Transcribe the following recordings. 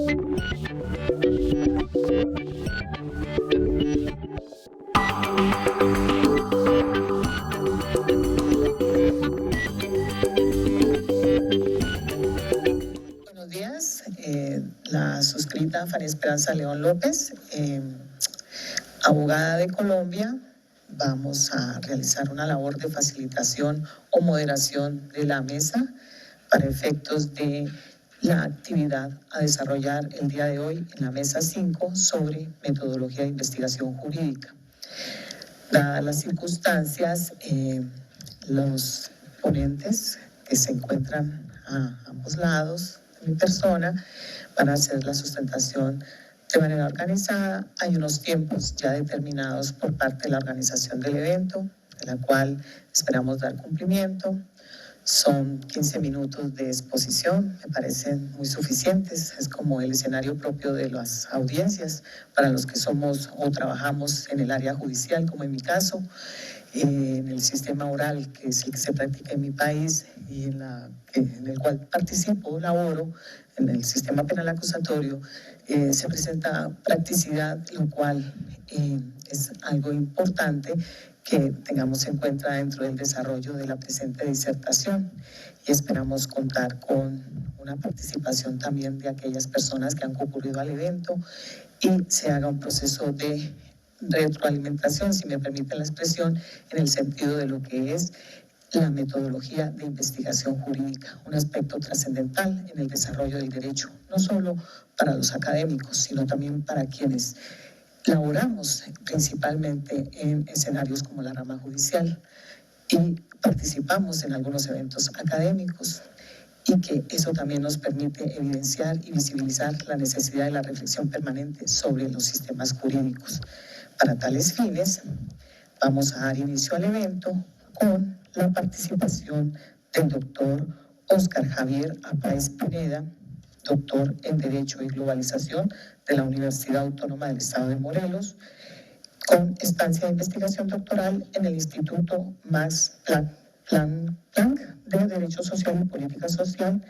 Buenos días, la suscrita María Esperanza León López, abogada de Colombia. Vamos a realizar una labor de facilitación o moderación de la mesa para efectos de la actividad a desarrollar el día de hoy en la mesa 5 sobre metodología de investigación jurídica. Dadas las circunstancias, los ponentes que se encuentran a ambos lados de mi persona van a hacer la sustentación de manera organizada. Hay unos tiempos ya determinados por parte de la organización del evento, de la cual esperamos dar cumplimiento. Son 15 minutos de exposición, me parecen muy suficientes. Es como el escenario propio de las audiencias para los que somos o trabajamos en el área judicial, como en mi caso, en el sistema oral, que es el que se practica en mi país y en el cual participo o laboro, en el sistema penal acusatorio. Se presenta practicidad, lo cual es algo importante que tengamos en cuenta dentro del desarrollo de la presente disertación, y esperamos contar con una participación también de aquellas personas que han concurrido al evento y se haga un proceso de retroalimentación, si me permiten la expresión, en el sentido de lo que es la metodología de investigación jurídica, un aspecto trascendental en el desarrollo del derecho, no solo para los académicos, sino también para quienes laboramos principalmente en escenarios como la rama judicial y participamos en algunos eventos académicos, y que eso también nos permite evidenciar y visibilizar la necesidad de la reflexión permanente sobre los sistemas jurídicos. Para tales fines, vamos a dar inicio al evento con la participación del doctor Óscar Javier Apáez Pineda, doctor en Derecho y Globalización de la Universidad Autónoma del Estado de Morelos, con estancia de investigación doctoral en el Instituto Max Planck de Derecho Social y Política Social,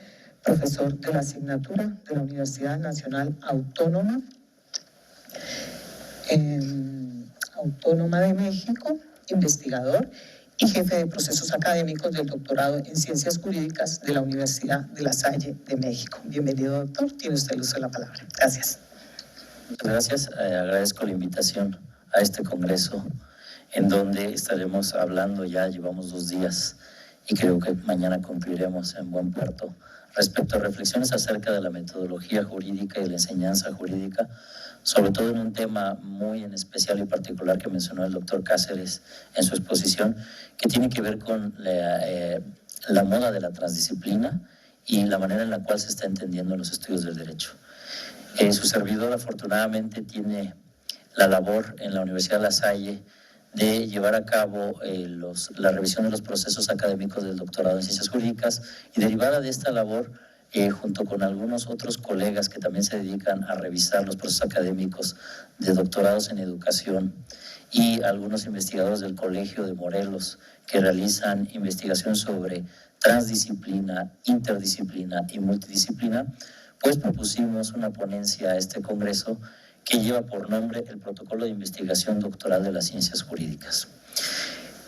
profesor de la asignatura de la Universidad Nacional Autónoma de México, investigador y jefe de procesos académicos del doctorado en Ciencias Jurídicas de la Universidad de La Salle de México. Bienvenido, doctor. Tiene usted el uso de la palabra. Gracias. Muchas gracias. Agradezco la invitación a este congreso en donde estaremos hablando, ya llevamos 2 días y creo que mañana concluiremos en buen puerto respecto a reflexiones acerca de la metodología jurídica y la enseñanza jurídica, sobre todo en un tema muy en especial y particular que mencionó el doctor Cáceres en su exposición, que tiene que ver con la moda de la transdisciplina y la manera en la cual se está entendiendo en los estudios del derecho. Su servidor afortunadamente tiene la labor en la Universidad de La Salle de llevar a cabo la revisión de los procesos académicos del doctorado en Ciencias Jurídicas, y derivada de esta labor, junto con algunos otros colegas que también se dedican a revisar los procesos académicos de doctorados en educación y algunos investigadores del Colegio de Morelos que realizan investigación sobre transdisciplina, interdisciplina y multidisciplina, pues propusimos una ponencia a este congreso que lleva por nombre el Protocolo de Investigación Doctoral de las Ciencias Jurídicas.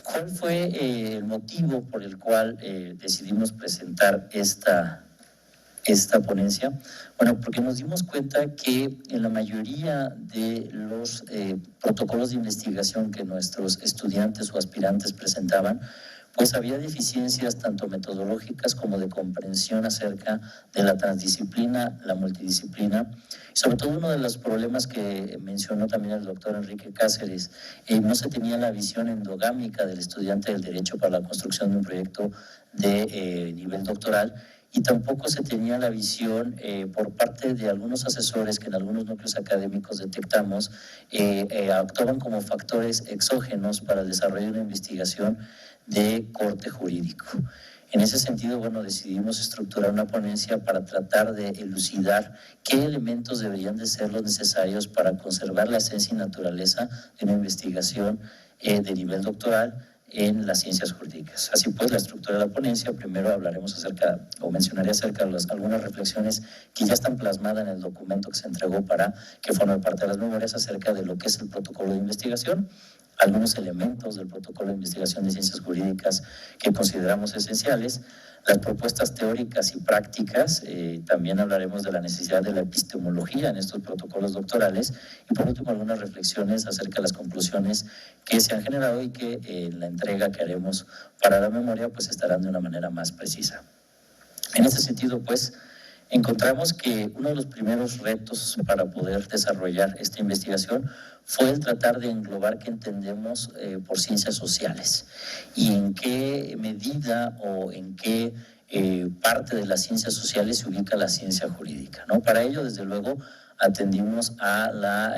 ¿Cuál fue el motivo por el cual decidimos presentar esta ponencia? Bueno, porque nos dimos cuenta que en la mayoría de los protocolos de investigación que nuestros estudiantes o aspirantes presentaban, pues había deficiencias tanto metodológicas como de comprensión acerca de la transdisciplina, la multidisciplina. Sobre todo uno de los problemas que mencionó también el doctor Enrique Cáceres, no se tenía la visión endogámica del estudiante del derecho para la construcción de un proyecto de nivel doctoral, y tampoco se tenía la visión por parte de algunos asesores que en algunos núcleos académicos detectamos actuaban como factores exógenos para el desarrollo de una investigación de corte jurídico. En ese sentido, bueno, decidimos estructurar una ponencia para tratar de elucidar qué elementos deberían de ser los necesarios para conservar la esencia y naturaleza de una investigación de nivel doctoral, en las ciencias jurídicas. Así pues, la estructura de la ponencia, primero hablaremos acerca, o mencionaré acerca de algunas reflexiones que ya están plasmadas en el documento que se entregó para que forme parte de las memorias acerca de lo que es el protocolo de investigación, algunos elementos del protocolo de investigación de ciencias jurídicas que consideramos esenciales, las propuestas teóricas y prácticas, también hablaremos de la necesidad de la epistemología en estos protocolos doctorales y por último algunas reflexiones acerca de las conclusiones que se han generado y que en la entrega que haremos para la memoria pues estarán de una manera más precisa. En este sentido pues encontramos que uno de los primeros retos para poder desarrollar esta investigación fue el tratar de englobar qué entendemos por ciencias sociales y en qué medida o en qué parte de las ciencias sociales se ubica la ciencia jurídica, ¿no? Para ello, desde luego, atendimos a la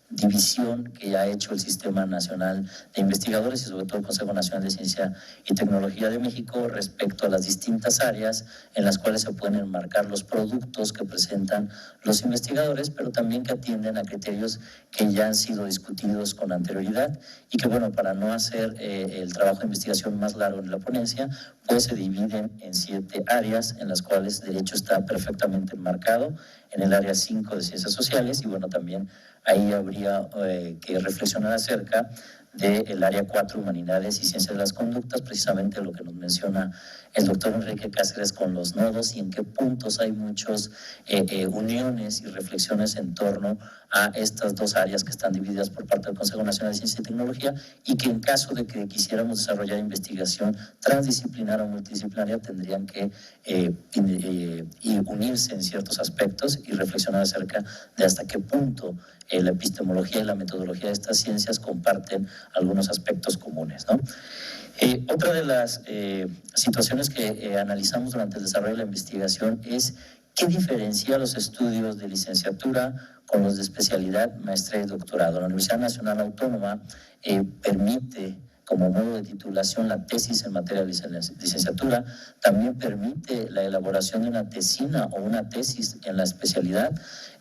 división que ha hecho el Sistema Nacional de Investigadores y sobre todo el Consejo Nacional de Ciencia y Tecnología de México respecto a las distintas áreas en las cuales se pueden enmarcar los productos que presentan los investigadores, pero también que atienden a criterios que ya han sido discutidos con anterioridad y que, bueno, para no hacer el trabajo de investigación más largo en la ponencia, pues se dividen en 7 áreas en las cuales derecho está perfectamente enmarcado, en el área 5 de ciencias sociales y, bueno, también ahí habría que reflexionar acerca del área 4, humanidades y ciencias de las conductas, precisamente lo que nos menciona el doctor Enrique Cáceres con los nodos y en qué puntos hay muchas uniones y reflexiones en torno a estas 2 áreas que están divididas por parte del Consejo Nacional de Ciencia y Tecnología y que en caso de que quisiéramos desarrollar investigación transdisciplinar o multidisciplinaria tendrían que unirse en ciertos aspectos y reflexionar acerca de hasta qué punto la epistemología y la metodología de estas ciencias comparten algunos aspectos comunes, ¿no? Otra de las situaciones que analizamos durante el desarrollo de la investigación es qué diferencia los estudios de licenciatura con los de especialidad, maestría y doctorado. La Universidad Nacional Autónoma permite como modo de titulación la tesis en materia de licenciatura, también permite la elaboración de una tesina o una tesis en la especialidad,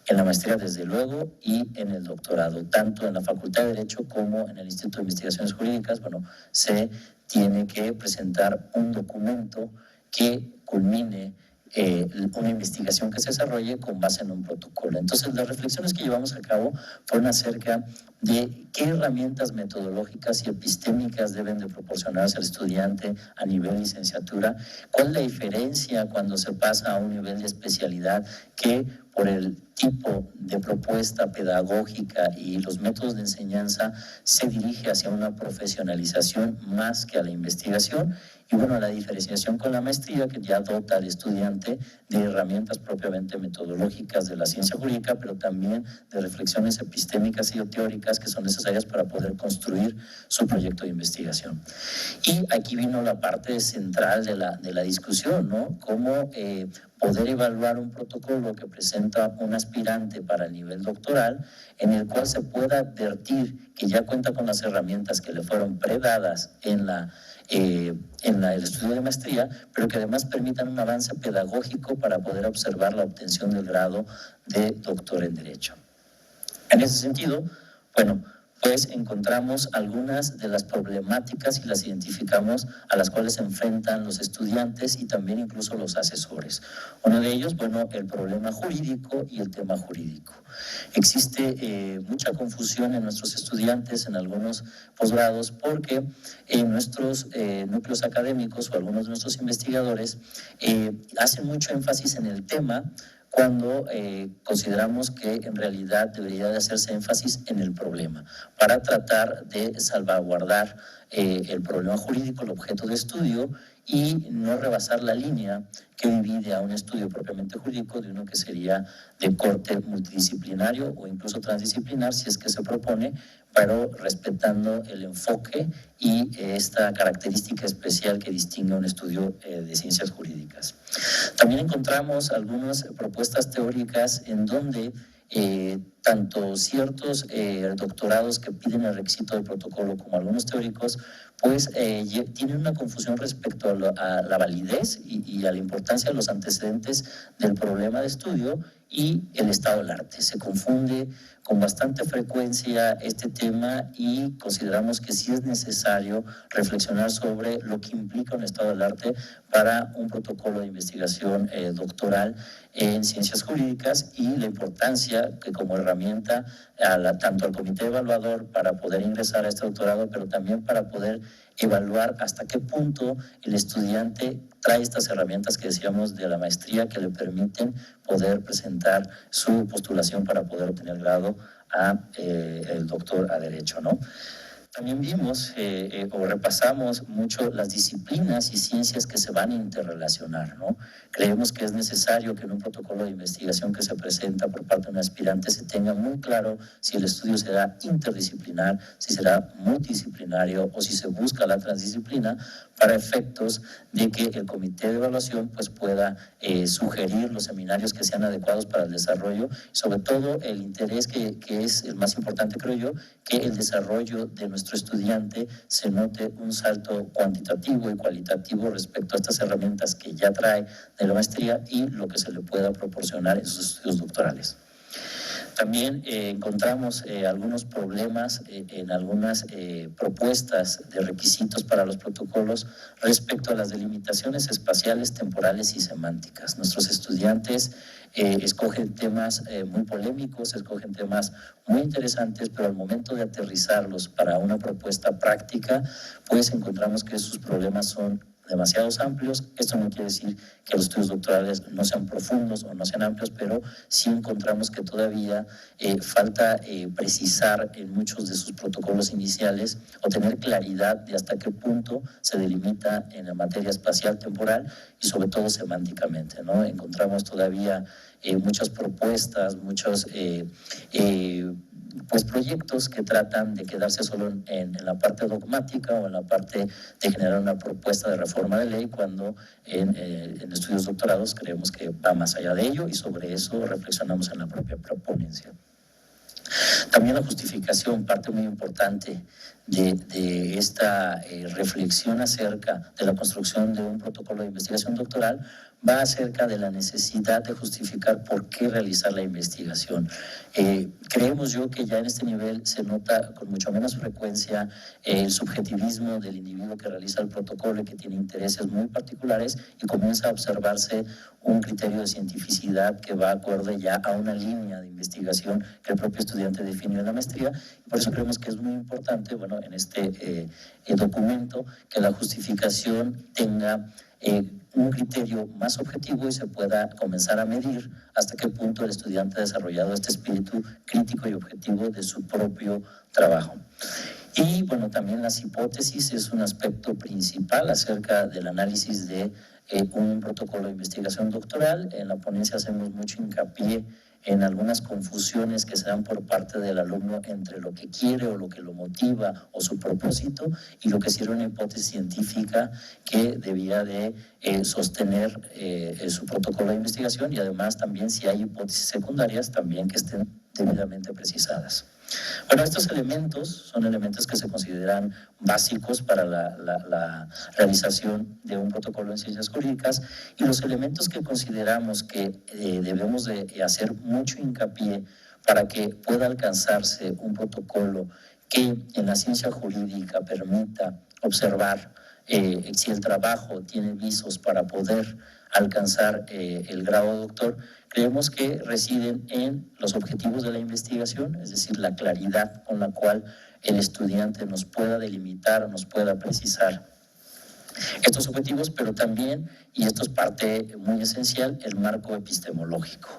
en la maestría desde luego y en el doctorado, tanto en la Facultad de Derecho como en el Instituto de Investigaciones Jurídicas. Bueno, se tiene que presentar un documento que culmine una investigación que se desarrolle con base en un protocolo. Entonces, las reflexiones que llevamos a cabo fueron acerca de qué herramientas metodológicas y epistémicas deben de proporcionarse al estudiante a nivel licenciatura, cuál es la diferencia cuando se pasa a un nivel de especialidad que por el tipo de propuesta pedagógica y los métodos de enseñanza se dirige hacia una profesionalización más que a la investigación. Y bueno, la diferenciación con la maestría que ya dota al estudiante de herramientas propiamente metodológicas de la ciencia jurídica, pero también de reflexiones epistémicas y teóricas que son necesarias para poder construir su proyecto de investigación. Y aquí vino la parte central de la discusión, ¿no? Cómo poder evaluar un protocolo que presenta un aspirante para el nivel doctoral, en el cual se pueda advertir que ya cuenta con las herramientas que le fueron predadas en el estudio de maestría, pero que además permitan un avance pedagógico para poder observar la obtención del grado de doctor en Derecho. En ese sentido, bueno, pues encontramos algunas de las problemáticas y las identificamos a las cuales se enfrentan los estudiantes y también incluso los asesores. Uno de ellos, bueno, el problema jurídico y el tema jurídico. Existe mucha confusión en nuestros estudiantes en algunos posgrados porque en nuestros núcleos académicos o algunos de nuestros investigadores hacen mucho énfasis en el tema cuando consideramos que en realidad debería de hacerse énfasis en el problema para tratar de salvaguardar el problema jurídico, el objeto de estudio y no rebasar la línea que divide a un estudio propiamente jurídico de uno que sería de corte multidisciplinario o incluso transdisciplinar si es que se propone, pero respetando el enfoque y esta característica especial que distingue a un estudio de ciencias jurídicas. También encontramos algunas propuestas teóricas en donde tanto ciertos doctorados que piden el requisito del protocolo como algunos teóricos, pues tienen una confusión respecto a la validez y a la importancia de los antecedentes del problema de estudio y el estado del arte. Se confunde con bastante frecuencia este tema y consideramos que sí es necesario reflexionar sobre lo que implica un estado del arte para un protocolo de investigación doctoral en ciencias jurídicas y la importancia que como herramienta tanto al comité evaluador para poder ingresar a este doctorado, pero también para poder evaluar hasta qué punto el estudiante trae estas herramientas que decíamos de la maestría que le permiten poder presentar su postulación para poder obtener el grado el doctor a Derecho, ¿no? También vimos o repasamos mucho las disciplinas y ciencias que se van a interrelacionar, ¿no? Creemos que es necesario que en un protocolo de investigación que se presenta por parte de un aspirante se tenga muy claro si el estudio será interdisciplinar, si será multidisciplinario o si se busca la transdisciplina para efectos de que el comité de evaluación pues, pueda sugerir los seminarios que sean adecuados para el desarrollo, sobre todo el interés que es el más importante, creo yo, que el desarrollo de nuestro estudiante se note un salto cuantitativo y cualitativo respecto a estas herramientas que ya trae de la maestría y lo que se le pueda proporcionar en sus estudios doctorales. También encontramos algunos problemas en algunas propuestas de requisitos para los protocolos respecto a las delimitaciones espaciales, temporales y semánticas. Nuestros estudiantes escogen temas muy polémicos, escogen temas muy interesantes, pero al momento de aterrizarlos para una propuesta práctica, pues encontramos que sus problemas son demasiados amplios. Esto no quiere decir que los estudios doctorales no sean profundos o no sean amplios, pero sí encontramos que todavía falta precisar en muchos de sus protocolos iniciales o tener claridad de hasta qué punto se delimita en la materia espacial, temporal y sobre todo semánticamente, ¿no? Encontramos todavía muchas propuestas, muchos pues proyectos que tratan de quedarse solo en la parte dogmática o en la parte de generar una propuesta de reforma de ley, cuando en estudios doctorados creemos que va más allá de ello y sobre eso reflexionamos en la propia ponencia. También la justificación, parte muy importante de esta reflexión acerca de la construcción de un protocolo de investigación doctoral, va acerca de la necesidad de justificar por qué realizar la investigación. Creemos yo que ya en este nivel se nota con mucho menos frecuencia el subjetivismo del individuo que realiza el protocolo y que tiene intereses muy particulares, y comienza a observarse un criterio de cientificidad que va acorde ya a una línea de investigación que el propio estudiante definió en la maestría. Por eso creemos que es muy importante, bueno, en este documento, que la justificación tenga un criterio más objetivo y se pueda comenzar a medir hasta qué punto el estudiante ha desarrollado este espíritu crítico y objetivo de su propio trabajo. Y bueno, también las hipótesis es un aspecto principal acerca del análisis de un protocolo de investigación doctoral. En la ponencia hacemos mucho hincapié en algunas confusiones que se dan por parte del alumno entre lo que quiere o lo que lo motiva o su propósito y lo que sería una hipótesis científica que debía de sostener su protocolo de investigación, y además también si hay hipótesis secundarias también que estén debidamente precisadas. Bueno, estos elementos son elementos que se consideran básicos para la realización de un protocolo en ciencias jurídicas, y los elementos que consideramos que debemos de hacer mucho hincapié para que pueda alcanzarse un protocolo que en la ciencia jurídica permita observar si el trabajo tiene visos para poder alcanzar el grado de doctor, creemos que residen en los objetivos de la investigación, es decir, la claridad con la cual el estudiante nos pueda delimitar o nos pueda precisar estos objetivos, pero también, y esto es parte muy esencial, el marco epistemológico.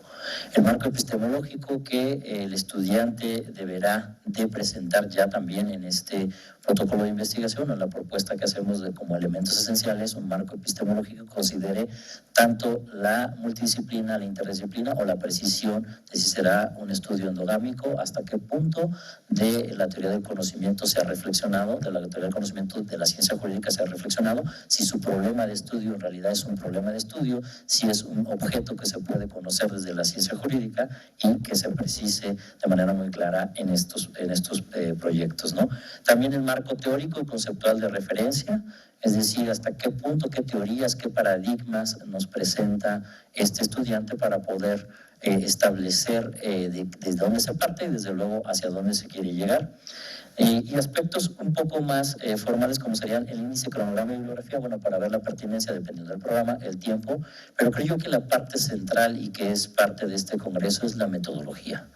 El marco epistemológico que el estudiante deberá de presentar ya también en este protocolo de investigación, en la propuesta que hacemos como elementos esenciales, un marco epistemológico que considere tanto la multidisciplina, la interdisciplina o la precisión de si será un estudio endogámico, hasta qué punto de la teoría del conocimiento se ha reflexionado, de la teoría del conocimiento de la ciencia jurídica se ha reflexionado, si su problema de estudio en realidad es un problema de estudio, si es un objeto que se puede conocer desde la ciencia ciencia jurídica y que se precise de manera muy clara en estos proyectos, ¿no? También el marco teórico y conceptual de referencia, es decir, hasta qué punto, qué teorías, qué paradigmas nos presenta este estudiante para poder establecer desde dónde se parte y desde luego hacia dónde se quiere llegar. Y aspectos un poco más formales como serían el índice, cronograma y bibliografía, bueno, para ver la pertinencia dependiendo del programa, el tiempo, pero creo yo que la parte central y que es parte de este congreso es la metodología.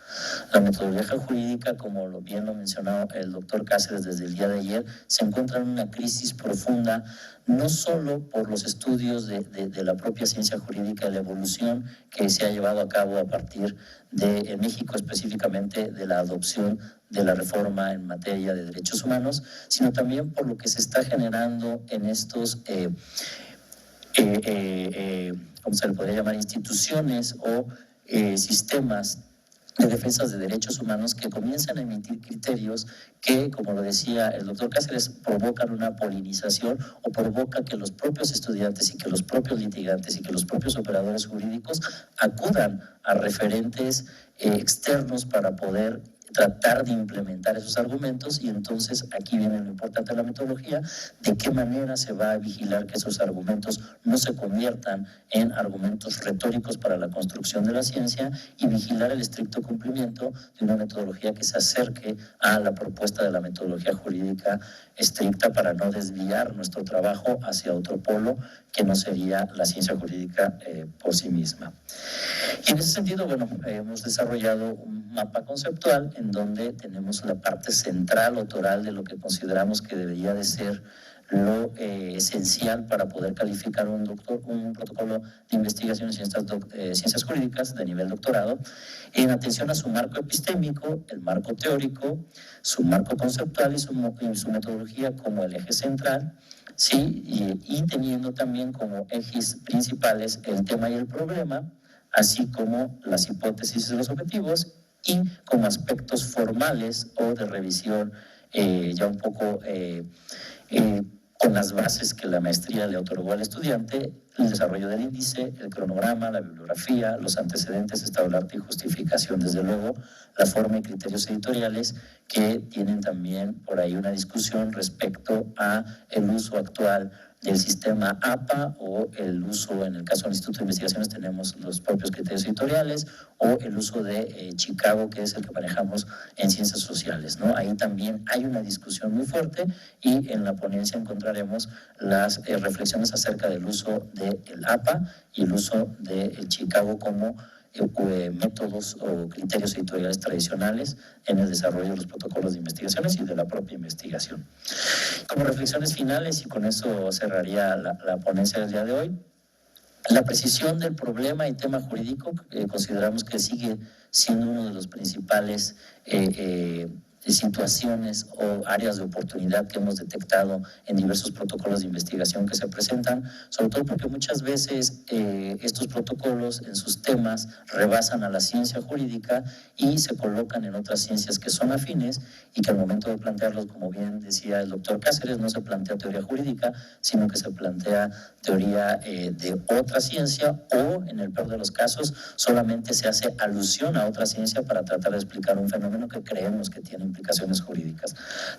La metodología jurídica, como bien lo mencionó el doctor Cáceres desde el día de ayer, se encuentra en una crisis profunda, no solo por los estudios de la propia ciencia jurídica y la evolución que se ha llevado a cabo a partir de México, específicamente de la adopción de la reforma en materia de derechos humanos, sino también por lo que se está generando en estos, ¿cómo se le podría llamar?, instituciones o sistemas de defensas de derechos humanos que comienzan a emitir criterios que, como lo decía el doctor Cáceres, provocan una polinización o provoca que los propios estudiantes y que los propios litigantes y que los propios operadores jurídicos acudan a referentes externos para poder tratar de implementar esos argumentos, y entonces aquí viene lo importante de la metodología, de qué manera se va a vigilar que esos argumentos no se conviertan en argumentos retóricos para la construcción de la ciencia, y vigilar el estricto cumplimiento de una metodología que se acerque a la propuesta de la metodología jurídica estricta para no desviar nuestro trabajo hacia otro polo que no sería la ciencia jurídica por sí misma. Y en ese sentido, bueno, hemos desarrollado un mapa conceptual en donde tenemos la parte central o toral de lo que consideramos que debería de ser lo esencial para poder calificar un protocolo de investigación en ciencias jurídicas de nivel doctorado, en atención a su marco epistémico, el marco teórico, su marco conceptual y su metodología como el eje central, sí, y teniendo también como ejes principales el tema y el problema, así como las hipótesis y los objetivos, y como aspectos formales o de revisión ya un poco con las bases que la maestría le otorgó al estudiante, el desarrollo del índice, el cronograma, la bibliografía, los antecedentes, estado del arte y justificación, desde luego, la forma y criterios editoriales que tienen también por ahí una discusión respecto a el uso actual del sistema APA o el uso, en el caso del Instituto de Investigaciones tenemos los propios criterios editoriales, o el uso de Chicago, que es el que manejamos en ciencias sociales, ¿no? Ahí también hay una discusión muy fuerte, y en la ponencia encontraremos las reflexiones acerca del uso del APA y el uso del Chicago como métodos o criterios editoriales tradicionales en el desarrollo de los protocolos de investigaciones y de la propia investigación. Como reflexiones finales, y con eso cerraría la ponencia del día de hoy, la precisión del problema y tema jurídico consideramos que sigue siendo uno de los principales situaciones o áreas de oportunidad que hemos detectado en diversos protocolos de investigación que se presentan, sobre todo porque muchas veces estos protocolos en sus temas rebasan a la ciencia jurídica y se colocan en otras ciencias que son afines, y que al momento de plantearlos, como bien decía el doctor Cáceres, no se plantea teoría jurídica, sino que se plantea teoría de otra ciencia, o en el peor de los casos solamente se hace alusión a otra ciencia para tratar de explicar un fenómeno que creemos que tiene implicaciones jurídicas.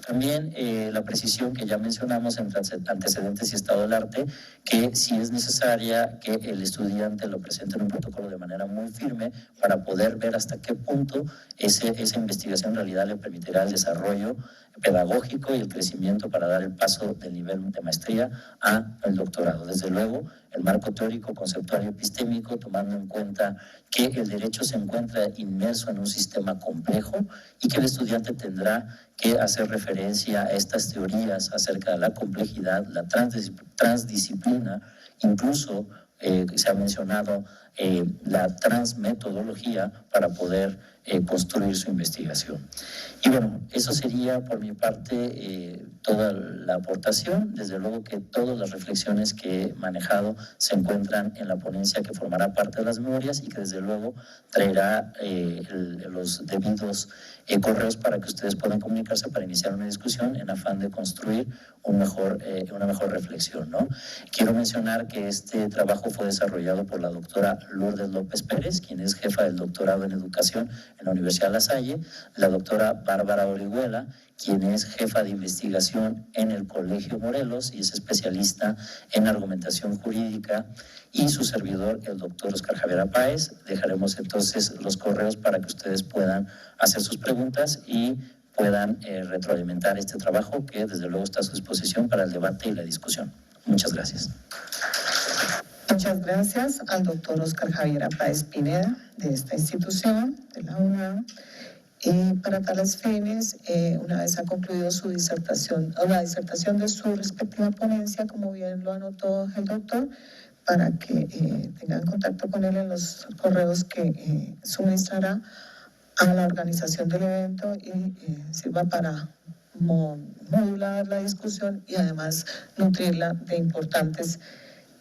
También la precisión que ya mencionamos entre antecedentes y estado del arte, que sí es necesaria que el estudiante lo presente en un protocolo de manera muy firme para poder ver hasta qué punto esa investigación en realidad le permitirá el desarrollo pedagógico y el crecimiento para dar el paso del nivel de maestría al doctorado. Desde luego, el marco teórico, conceptual y epistémico, tomando en cuenta que el derecho se encuentra inmerso en un sistema complejo y que el estudiante tendrá que hacer referencia a estas teorías acerca de la complejidad, la transdisciplina, incluso se ha mencionado la transmetodología para poder construir su investigación. Y bueno, eso sería por mi parte toda la aportación. Desde luego que todas las reflexiones que he manejado se encuentran en la ponencia que formará parte de las memorias, y que desde luego traerá los debidos correos para que ustedes puedan comunicarse para iniciar una discusión en afán de construir una mejor reflexión, ¿no? Quiero mencionar que este trabajo fue desarrollado por la doctora Lourdes López Pérez, quien es jefa del doctorado en educación en la Universidad de La Salle, la doctora Bárbara Orihuela, quien es jefa de investigación en el Colegio Morelos y es especialista en argumentación jurídica, y su servidor, el doctor Oscar Javier Páez. Dejaremos entonces los correos para que ustedes puedan hacer sus preguntas y puedan retroalimentar este trabajo que desde luego está a su disposición para el debate y la discusión. Muchas gracias. Muchas gracias al doctor Oscar Javier Páez Pineda de esta institución, de la UNAM. Y para tales fines, una vez ha concluido su disertación, o la disertación de su respectiva ponencia, como bien lo anotó el doctor, para que tengan contacto con él en los correos que suministrará a la organización del evento y sirva para modular la discusión y además nutrirla de importantes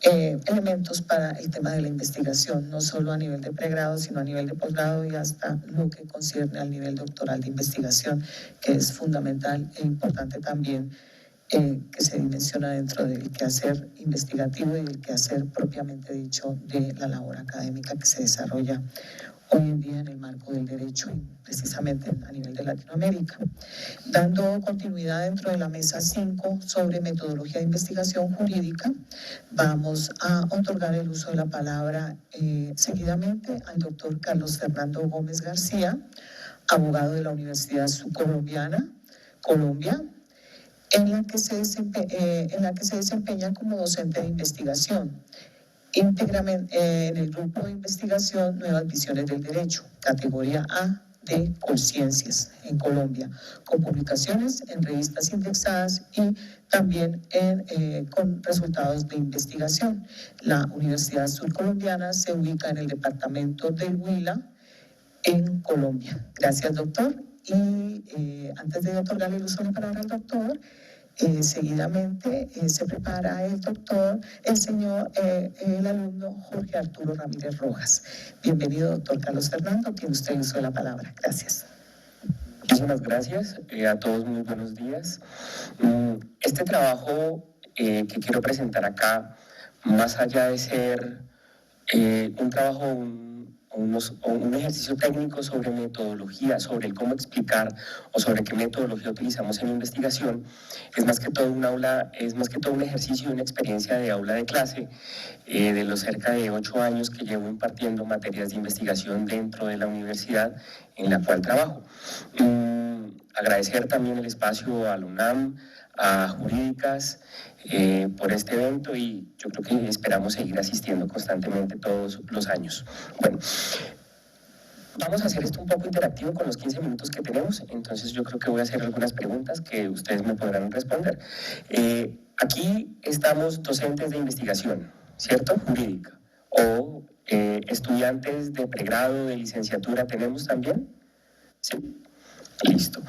elementos para el tema de la investigación, no solo a nivel de pregrado, sino a nivel de posgrado y hasta lo que concierne al nivel doctoral de investigación, que es fundamental e importante también que se dimensiona dentro del quehacer investigativo y del quehacer propiamente dicho de la labor académica que se desarrolla hoy en día en el marco del derecho y precisamente a nivel de Latinoamérica. Dando continuidad dentro de la mesa 5 sobre metodología de investigación jurídica, vamos a otorgar el uso de la palabra seguidamente al doctor Carlos Fernando Gómez García, abogado de la Universidad Subcolombiana, Colombia, en la que se desempeña como docente de investigación. Íntegramente en el grupo de investigación Nuevas Visiones del Derecho, categoría A de Conciencias en Colombia, con publicaciones en revistas indexadas y también con resultados de investigación. La Universidad Surcolombiana se ubica en el departamento del Huila, en Colombia. Gracias, doctor. Y antes de otorgarle el uso de la palabra al doctor, seguidamente se prepara el alumno Jorge Arturo Ramírez Rojas. Bienvenido, doctor Carlos Fernando, tiene usted el uso de la palabra. Gracias. Muchísimas gracias, a todos muy buenos días. Este trabajo que quiero presentar acá, más allá de ser un trabajo, un ejercicio técnico sobre metodología, sobre el cómo explicar o sobre qué metodología utilizamos en investigación, es más que todo un ejercicio y una experiencia de aula de clase de los cerca de 8 años que llevo impartiendo materias de investigación dentro de la universidad en la cual trabajo. Agradecer también el espacio a la UNAM, a Jurídicas, por este evento, y yo creo que esperamos seguir asistiendo constantemente todos los años. Bueno, vamos a hacer esto un poco interactivo con los 15 minutos que tenemos, entonces yo creo que voy a hacer algunas preguntas que ustedes me podrán responder. Aquí estamos docentes de investigación, ¿cierto? Jurídica, o estudiantes de pregrado, de licenciatura, ¿tenemos también? Sí, listo.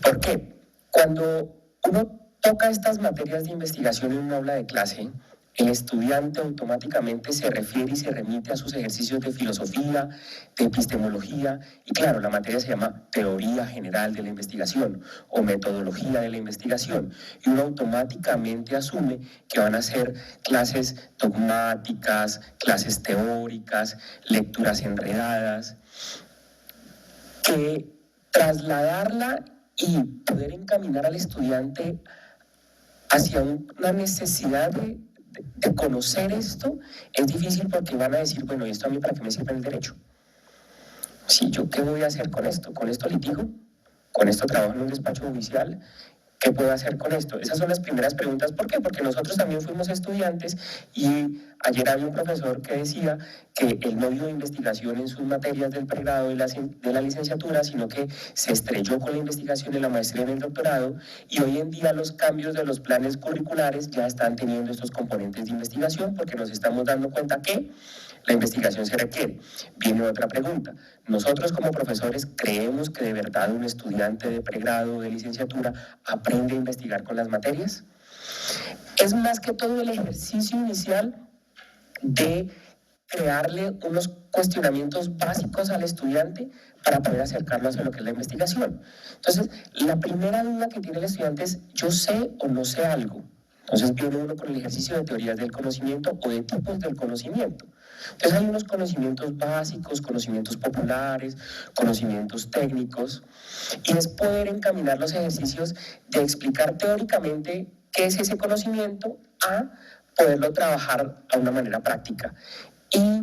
¿Por qué? Cuando uno toca estas materias de investigación en un aula de clase, el estudiante automáticamente se refiere y se remite a sus ejercicios de filosofía, de epistemología, y claro, la materia se llama teoría general de la investigación o metodología de la investigación, y uno automáticamente asume que van a ser clases dogmáticas, clases teóricas, lecturas enredadas, que trasladarla y poder encaminar al estudiante hacia una necesidad de conocer esto es difícil, porque van a decir, bueno, ¿y esto a mí para qué me sirve en el derecho? Sí, ¿yo qué voy a hacer con esto? ¿Con esto litigo? ¿Con esto trabajo en un despacho judicial? ¿Qué puedo hacer con esto? Esas son las primeras preguntas. ¿Por qué? Porque nosotros también fuimos estudiantes, y ayer había un profesor que decía que él no vio investigación en sus materias del pregrado de la licenciatura, sino que se estrelló con la investigación en la maestría y en el doctorado, y hoy en día los cambios de los planes curriculares ya están teniendo estos componentes de investigación, porque nos estamos dando cuenta que la investigación se requiere. Viene otra pregunta. Nosotros como profesores creemos que de verdad un estudiante de pregrado o de licenciatura aprende a investigar con las materias. Es más que todo el ejercicio inicial de crearle unos cuestionamientos básicos al estudiante para poder acercarlo hacia lo que es la investigación. Entonces, la primera duda que tiene el estudiante es: ¿yo sé o no sé algo? Entonces viene uno con el ejercicio de teorías del conocimiento o de tipos del conocimiento. Entonces hay unos conocimientos básicos, conocimientos populares, conocimientos técnicos, y es poder encaminar los ejercicios de explicar teóricamente qué es ese conocimiento a poderlo trabajar a una manera práctica. Y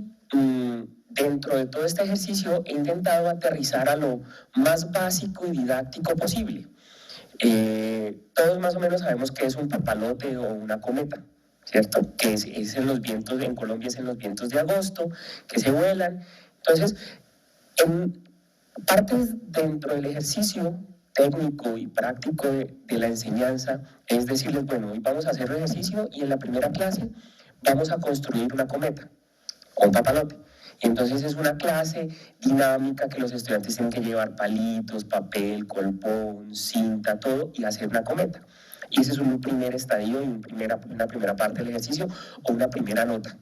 dentro de todo este ejercicio he intentado aterrizar a lo más básico y didáctico posible. Todos más o menos sabemos qué es un papalote o una cometa, ¿cierto? Que es en los vientos, en Colombia es en los vientos de agosto, que se vuelan. Entonces, en partes dentro del ejercicio técnico y práctico de la enseñanza es decirles, bueno, hoy vamos a hacer el ejercicio y en la primera clase vamos a construir una cometa o un papalote. Y entonces es una clase dinámica que los estudiantes tienen que llevar palitos, papel, colpón, cinta, todo y hacer una cometa. Y ese es un primer estadio y una primera parte del ejercicio o una primera nota.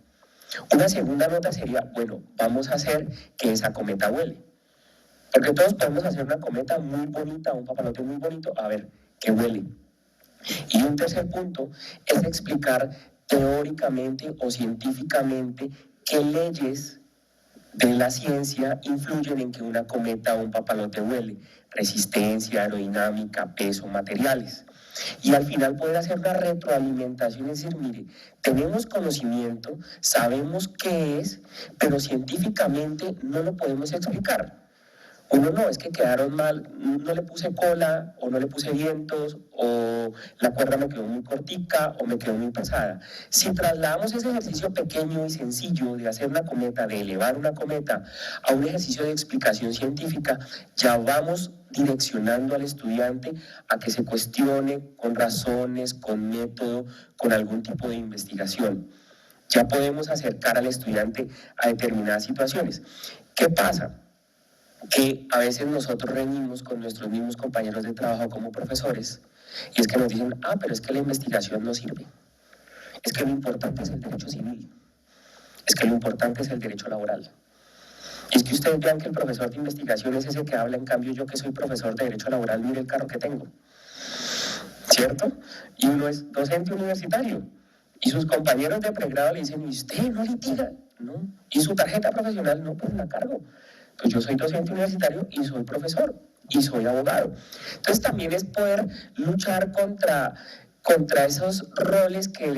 Una segunda nota sería, bueno, vamos a hacer que esa cometa vuele. Porque todos podemos hacer una cometa muy bonita, un papalote muy bonito, a ver, que huele. Y un tercer punto es explicar teóricamente o científicamente qué leyes de la ciencia influyen en que una cometa o un papalote vuele: resistencia, aerodinámica, peso, materiales. Y al final poder hacer una retroalimentación, es decir, mire, tenemos conocimiento, sabemos qué es, pero científicamente no lo podemos explicar. Uno no, es que quedaron mal, no le puse cola, o no le puse vientos, o la cuerda me quedó muy cortica, o me quedó muy pesada. Si trasladamos ese ejercicio pequeño y sencillo de hacer una cometa, de elevar una cometa, a un ejercicio de explicación científica, ya vamos direccionando al estudiante a que se cuestione con razones, con método, con algún tipo de investigación. Ya podemos acercar al estudiante a determinadas situaciones. ¿Qué pasa? Que a veces nosotros reñimos con nuestros mismos compañeros de trabajo como profesores, y es que nos dicen, pero es que la investigación no sirve, es que lo importante es el derecho civil, es que lo importante es el derecho laboral. Y es que ustedes vean que el profesor de investigación es ese que habla, en cambio yo que soy profesor de derecho laboral, mire el carro que tengo, ¿cierto? Y uno es docente universitario, y sus compañeros de pregrado le dicen, ¿y usted no litiga? ¿No? ¿Y su tarjeta profesional? No, pues la cargo. Pues yo soy docente universitario y soy profesor y soy abogado. Entonces también es poder luchar contra esos roles que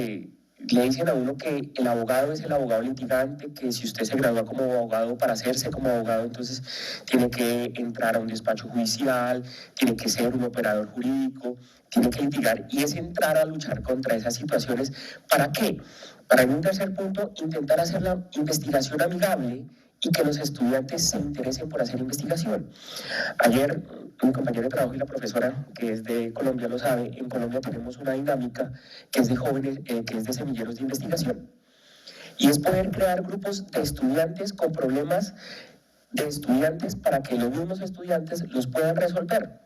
le dicen a uno que el abogado es el abogado litigante, que si usted se gradúa como abogado, para hacerse como abogado, entonces tiene que entrar a un despacho judicial, tiene que ser un operador jurídico, tiene que litigar, y es entrar a luchar contra esas situaciones. ¿Para qué? Para, en un tercer punto, intentar hacer la investigación amigable y que los estudiantes se interesen por hacer investigación. Ayer, mi compañero de trabajo y la profesora, que es de Colombia, lo sabe, en Colombia tenemos una dinámica que es de jóvenes, que es de semilleros de investigación. Y es poder crear grupos de estudiantes con problemas de estudiantes para que los mismos estudiantes los puedan resolver.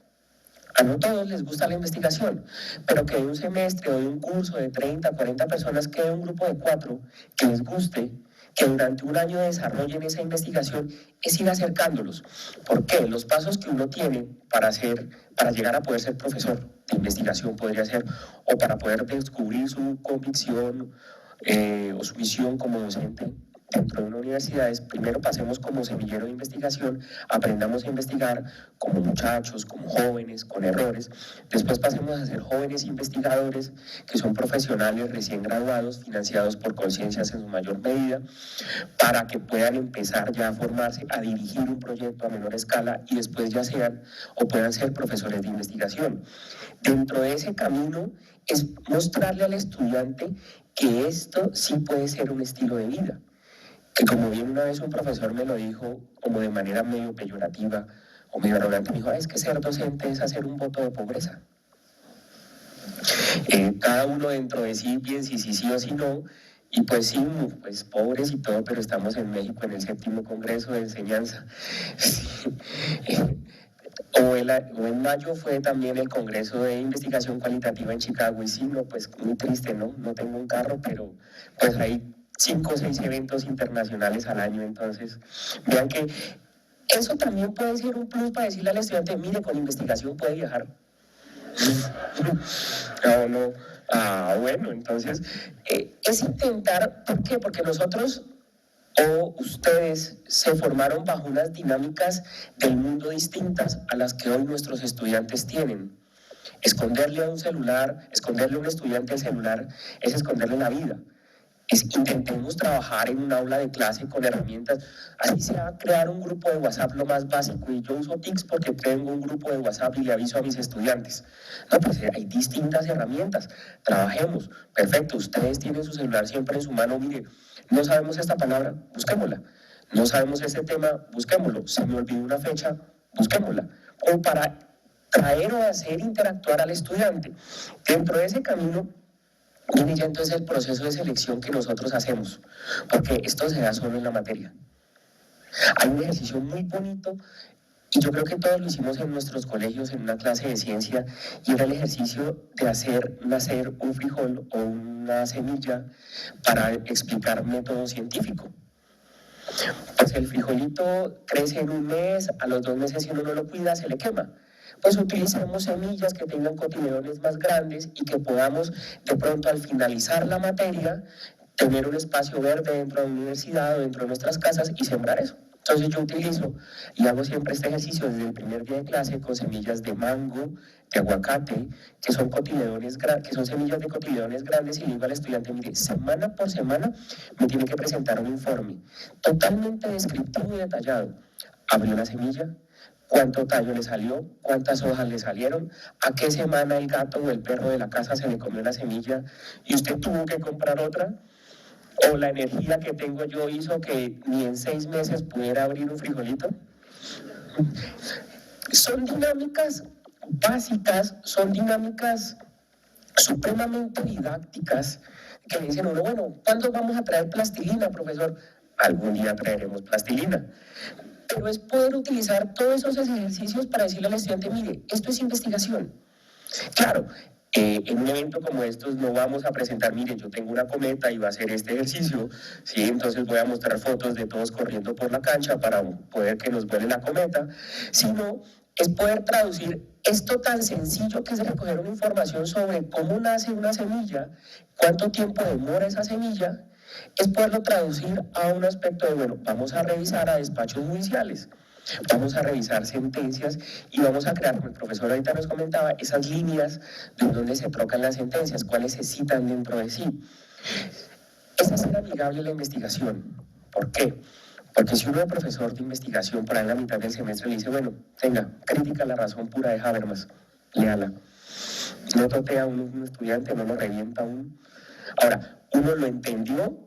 A no todos les gusta la investigación, pero que de un semestre o de un curso de 30, 40 personas quede un grupo de 4 que les guste, que durante un año desarrollen esa investigación, es ir acercándolos. ¿Por qué? Los pasos que uno tiene para llegar a poder ser profesor de investigación podría ser, o para poder descubrir su convicción o su misión como docente dentro de una universidad, es primero pasemos como semillero de investigación, aprendamos a investigar como muchachos, como jóvenes, con errores. Después pasemos a ser jóvenes investigadores, que son profesionales recién graduados, financiados por conciencias en su mayor medida, para que puedan empezar ya a formarse, a dirigir un proyecto a menor escala, y después ya sean o puedan ser profesores de investigación. Dentro de ese camino es mostrarle al estudiante que esto sí puede ser un estilo de vida. Que, como bien una vez un profesor me lo dijo, como de manera medio peyorativa o medio arrogante, me dijo, es que ser docente es hacer un voto de pobreza. Cada uno dentro de sí piensa si sí o si no, y pues sí, pues pobres y todo, pero estamos en México en el 7º Congreso de Enseñanza. Sí. O en mayo fue también el Congreso de Investigación Cualitativa en Chicago, y sí, no, pues muy triste, ¿no? No tengo un carro, pero pues hay 5 o 6 eventos internacionales al año. Entonces, vean que eso también puede ser un plus para decirle al estudiante, mire, con investigación puede viajar. No. Bueno, entonces es intentar, ¿por qué? Porque nosotros o ustedes se formaron bajo unas dinámicas del mundo distintas a las que hoy nuestros estudiantes tienen. Esconderle a un celular, esconderle a un estudiante el celular es esconderle la vida. Intentemos trabajar en un aula de clase con herramientas, así sea crear un grupo de WhatsApp lo más básico, y yo uso TICS porque tengo un grupo de WhatsApp y le aviso a mis estudiantes. No, pues hay distintas herramientas, trabajemos. Perfecto, ustedes tienen su celular siempre en su mano, mire, no sabemos esta palabra, busquémosla. No sabemos este tema, busquémoslo. Se me olvidó una fecha, busquémosla. O para traer o hacer interactuar al estudiante. Dentro de ese camino viene ya entonces el proceso de selección que nosotros hacemos, porque esto se da solo en la materia. Hay un ejercicio muy bonito, y yo creo que todos lo hicimos en nuestros colegios en una clase de ciencia, y era el ejercicio de hacer nacer un frijol o una semilla para explicar método científico. Pues el frijolito crece en un mes, a los 2 meses si uno no lo cuida se le quema. Pues utilizamos semillas que tengan cotiledones más grandes y que podamos de pronto al finalizar la materia tener un espacio verde dentro de la universidad o dentro de nuestras casas y sembrar eso. Entonces yo utilizo y hago siempre este ejercicio desde el primer día de clase con semillas de mango, de aguacate, que son cotiledones, que son semillas de cotiledones grandes, y le digo al estudiante, mire, semana por semana me tiene que presentar un informe totalmente descriptivo y detallado. Abrió la semilla, cuánto tallo le salió, cuántas hojas le salieron, a qué semana el gato o el perro de la casa se le comió la semilla y usted tuvo que comprar otra, o la energía que tengo yo hizo que ni en 6 meses pudiera abrir un frijolito. Son dinámicas básicas, son dinámicas supremamente didácticas que le dicen a uno, bueno, ¿cuándo vamos a traer plastilina, profesor? Algún día traeremos plastilina. Pero es poder utilizar todos esos ejercicios para decirle al estudiante, mire, esto es investigación. Claro, en un evento como estos no vamos a presentar, mire, yo tengo una cometa y va a hacer este ejercicio, ¿sí? Entonces voy a mostrar fotos de todos corriendo por la cancha para poder que nos vuele la cometa, sino es poder traducir esto tan sencillo que es recoger una información sobre cómo nace una semilla, cuánto tiempo demora esa semilla, es poderlo traducir a un aspecto de, bueno, vamos a revisar a despachos judiciales, vamos a revisar sentencias y vamos a crear, como el profesor ahorita nos comentaba, esas líneas de donde se trocan las sentencias, cuáles se citan dentro de sí. Es hacer amigable la investigación. ¿Por qué? Porque si uno es profesor de investigación por ahí en la mitad del semestre le dice, bueno, tenga, crítica a la razón pura de Habermas, léala. No totea a un estudiante, no lo revienta a uno. Ahora, uno lo entendió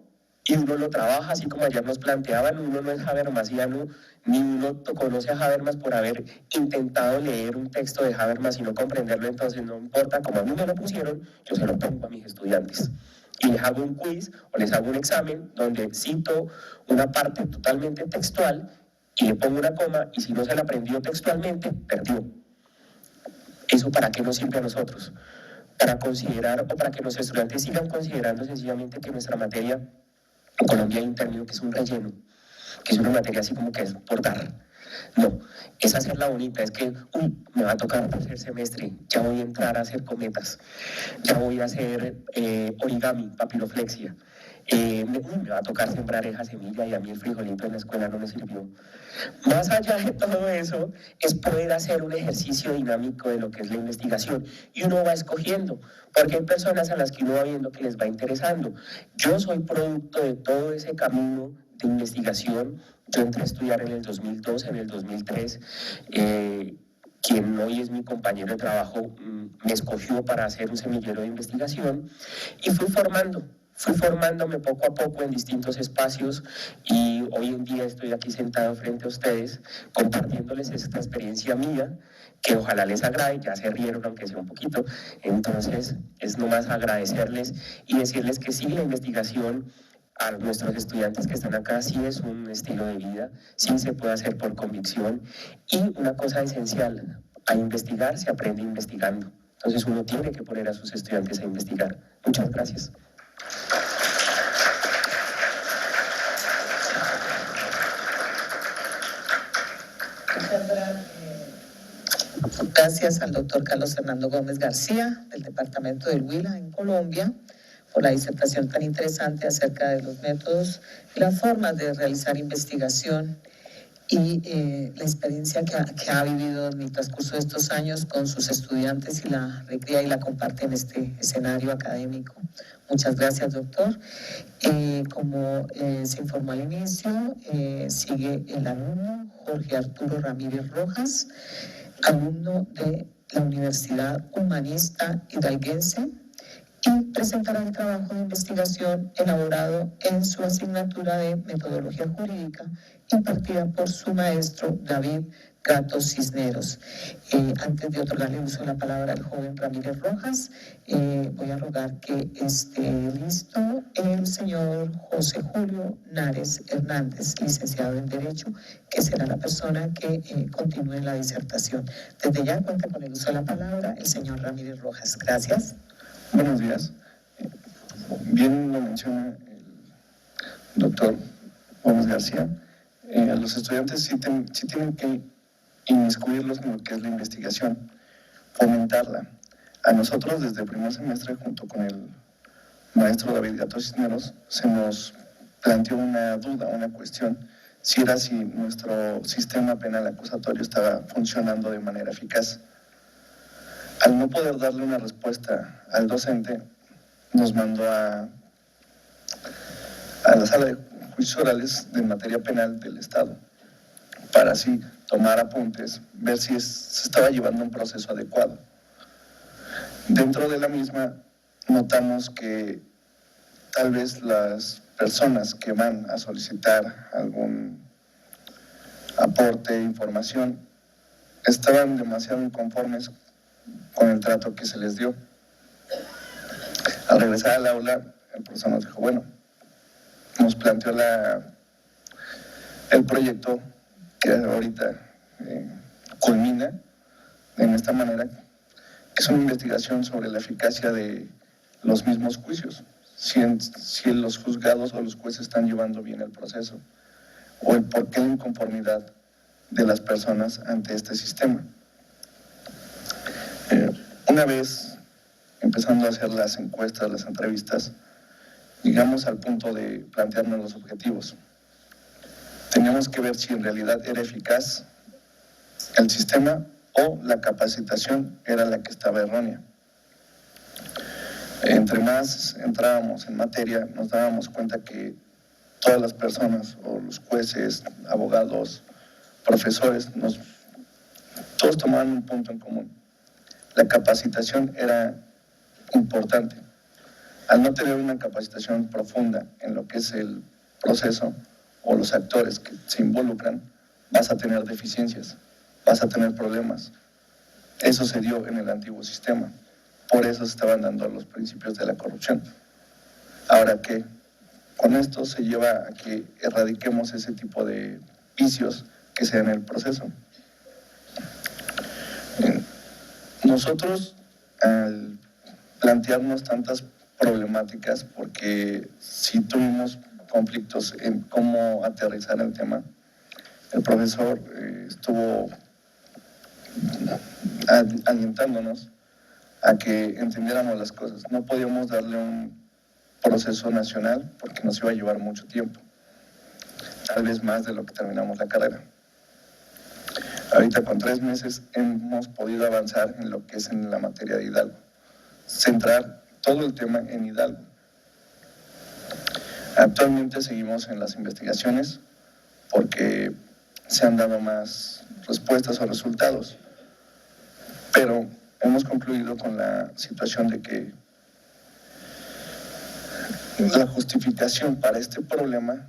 y uno lo trabaja, así como ayer nos planteaban, uno no es habermasiano, ni uno conoce a Habermas por haber intentado leer un texto de Habermas y no comprenderlo, entonces no importa, como a mí me lo pusieron, yo se lo pongo a mis estudiantes. Y les hago un quiz o les hago un examen donde cito una parte totalmente textual y le pongo una coma, y si no se la aprendió textualmente, perdió. ¿Eso para qué nos sirve a nosotros? Para considerar, o para que los estudiantes sigan considerando sencillamente que nuestra materia en Colombia hay un término que es un relleno, que es una materia así como que es por dar. No, es hacerla bonita, es que, me va a tocar el tercer semestre, ya voy a entrar a hacer cometas, ya voy a hacer origami, papiroflexia, me va a tocar sembrar esa semilla y a mí el frijolito en la escuela no me sirvió. Más allá de todo eso, es poder hacer un ejercicio dinámico de lo que es la investigación, y uno va escogiendo, porque hay personas a las que uno va viendo que les va interesando. Yo soy producto de todo ese camino de investigación. Yo entré a estudiar en el 2002, en el 2003, quien hoy es mi compañero de trabajo me escogió para hacer un semillero de investigación, y fui formándome poco a poco en distintos espacios, y hoy en día estoy aquí sentado frente a ustedes compartiéndoles esta experiencia mía, que ojalá les agrade. Ya se rieron aunque sea un poquito, entonces es nomás agradecerles y decirles que sí, la investigación a nuestros estudiantes que están acá sí es un estilo de vida, sí se puede hacer por convicción, y una cosa esencial, a investigar se aprende investigando. Entonces uno tiene que poner a sus estudiantes a investigar. Muchas gracias. Gracias al doctor Carlos Fernando Gómez García, del departamento del Huila, en Colombia. por la disertación tan interesante acerca de los métodos y las formas de realizar investigación y la experiencia que ha vivido en el transcurso de estos años con sus estudiantes y la recrea y la comparte en este escenario académico. Muchas gracias, doctor. Como se informó al inicio, sigue el alumno Jorge Arturo Ramírez Rojas, alumno de la Universidad Humanista Hidalguense, y presentará el trabajo de investigación elaborado en su asignatura de Metodología Jurídica, impartida por su maestro David Gato Cisneros. Antes de otorgarle uso de la palabra al joven Ramírez Rojas, voy a rogar que esté listo el señor José Julio Nares Hernández, licenciado en Derecho, que será la persona que continúe la disertación. Desde ya cuenta con el uso de la palabra el señor Ramírez Rojas. Gracias. Buenos días. Bien lo menciona el doctor Gómez García. A los estudiantes sí tienen que inmiscuirlos en lo que es la investigación, fomentarla. A nosotros desde el primer semestre, junto con el maestro David Gato Cisneros, se nos planteó una duda, una cuestión, si nuestro sistema penal acusatorio estaba funcionando de manera eficaz. Al no poder darle una respuesta al docente, nos mandó a la sala de juicios orales de materia penal del Estado, para así tomar apuntes, ver si se estaba llevando un proceso adecuado. Dentro de la misma, notamos que tal vez las personas que van a solicitar algún aporte, información, estaban demasiado inconformes con el trato que se les dio. Al regresar al aula, el profesor nos dijo, bueno, nos planteó el proyecto que ahorita culmina en esta manera, que es una investigación sobre la eficacia de los mismos juicios, si los juzgados o los jueces están llevando bien el proceso, o el por qué la inconformidad de las personas ante este sistema. Una vez empezando a hacer las encuestas, las entrevistas, llegamos al punto de plantearnos los objetivos. Teníamos que ver si en realidad era eficaz el sistema o la capacitación era la que estaba errónea. Entre más entrábamos en materia, nos dábamos cuenta que todas las personas, o los jueces, abogados, profesores, todos tomaban un punto en común. La capacitación era importante. Al no tener una capacitación profunda en lo que es el proceso o los actores que se involucran, vas a tener deficiencias, vas a tener problemas. Eso se dio en el antiguo sistema. Por eso se estaban dando los principios de la corrupción. Ahora que con esto se lleva a que erradiquemos ese tipo de vicios que se dan en el proceso. Nosotros, al plantearnos tantas problemáticas, porque sí tuvimos conflictos en cómo aterrizar el tema, el profesor estuvo alentándonos a que entendiéramos las cosas. No podíamos darle un proceso nacional porque nos iba a llevar mucho tiempo, tal vez más de lo que terminamos la carrera. Ahorita con 3 meses hemos podido avanzar en lo que es en la materia de Hidalgo, centrar todo el tema en Hidalgo. Actualmente seguimos en las investigaciones porque se han dado más respuestas o resultados, pero hemos concluido con la situación de que la justificación para este problema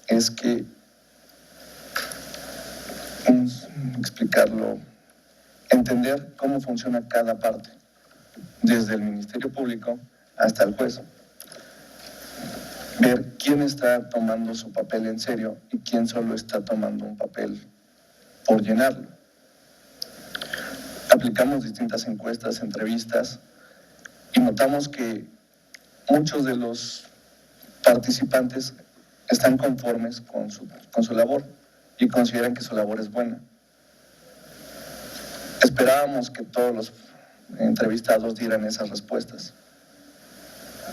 es que, explicarlo, entender cómo funciona cada parte, desde el Ministerio Público hasta el juez. Ver quién está tomando su papel en serio y quién solo está tomando un papel por llenarlo. Aplicamos distintas encuestas, entrevistas, y notamos que muchos de los participantes están conformes con su labor y consideran que su labor es buena. Esperábamos que todos los entrevistados dieran esas respuestas.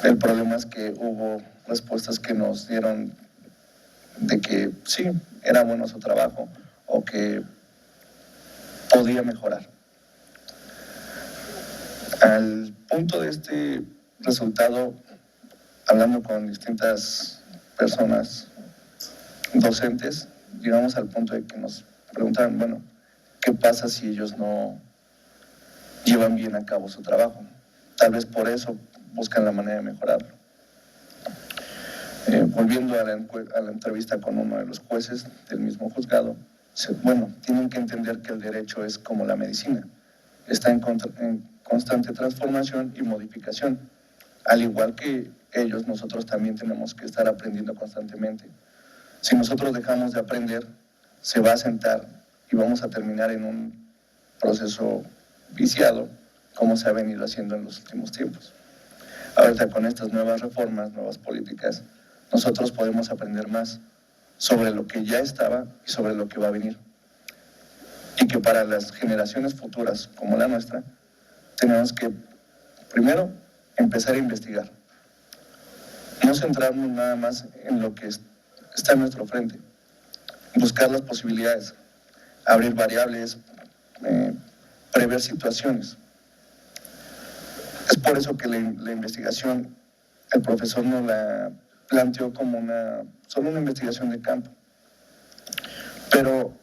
El problema es que hubo respuestas que nos dieron de que sí, era bueno su trabajo o que podía mejorar. Al punto de este resultado, hablando con distintas personas docentes, llegamos al punto de que nos preguntaban, bueno, ¿qué pasa si ellos no llevan bien a cabo su trabajo? Tal vez por eso buscan la manera de mejorarlo. Volviendo a la entrevista con uno de los jueces del mismo juzgado, bueno, tienen que entender que el derecho es como la medicina, está en constante transformación y modificación. Al igual que ellos, nosotros también tenemos que estar aprendiendo constantemente. Si nosotros dejamos de aprender, se va a sentar y vamos a terminar en un proceso viciado, como se ha venido haciendo en los últimos tiempos. Ahorita con estas nuevas reformas, nuevas políticas, nosotros podemos aprender más sobre lo que ya estaba y sobre lo que va a venir. Y que para las generaciones futuras, como la nuestra, tenemos que, primero, empezar a investigar. No centrarnos nada más en lo que está en nuestro frente. Buscar las posibilidades, abrir variables, prever situaciones. Es por eso que la investigación, el profesor nos la planteó como solo una investigación de campo. Pero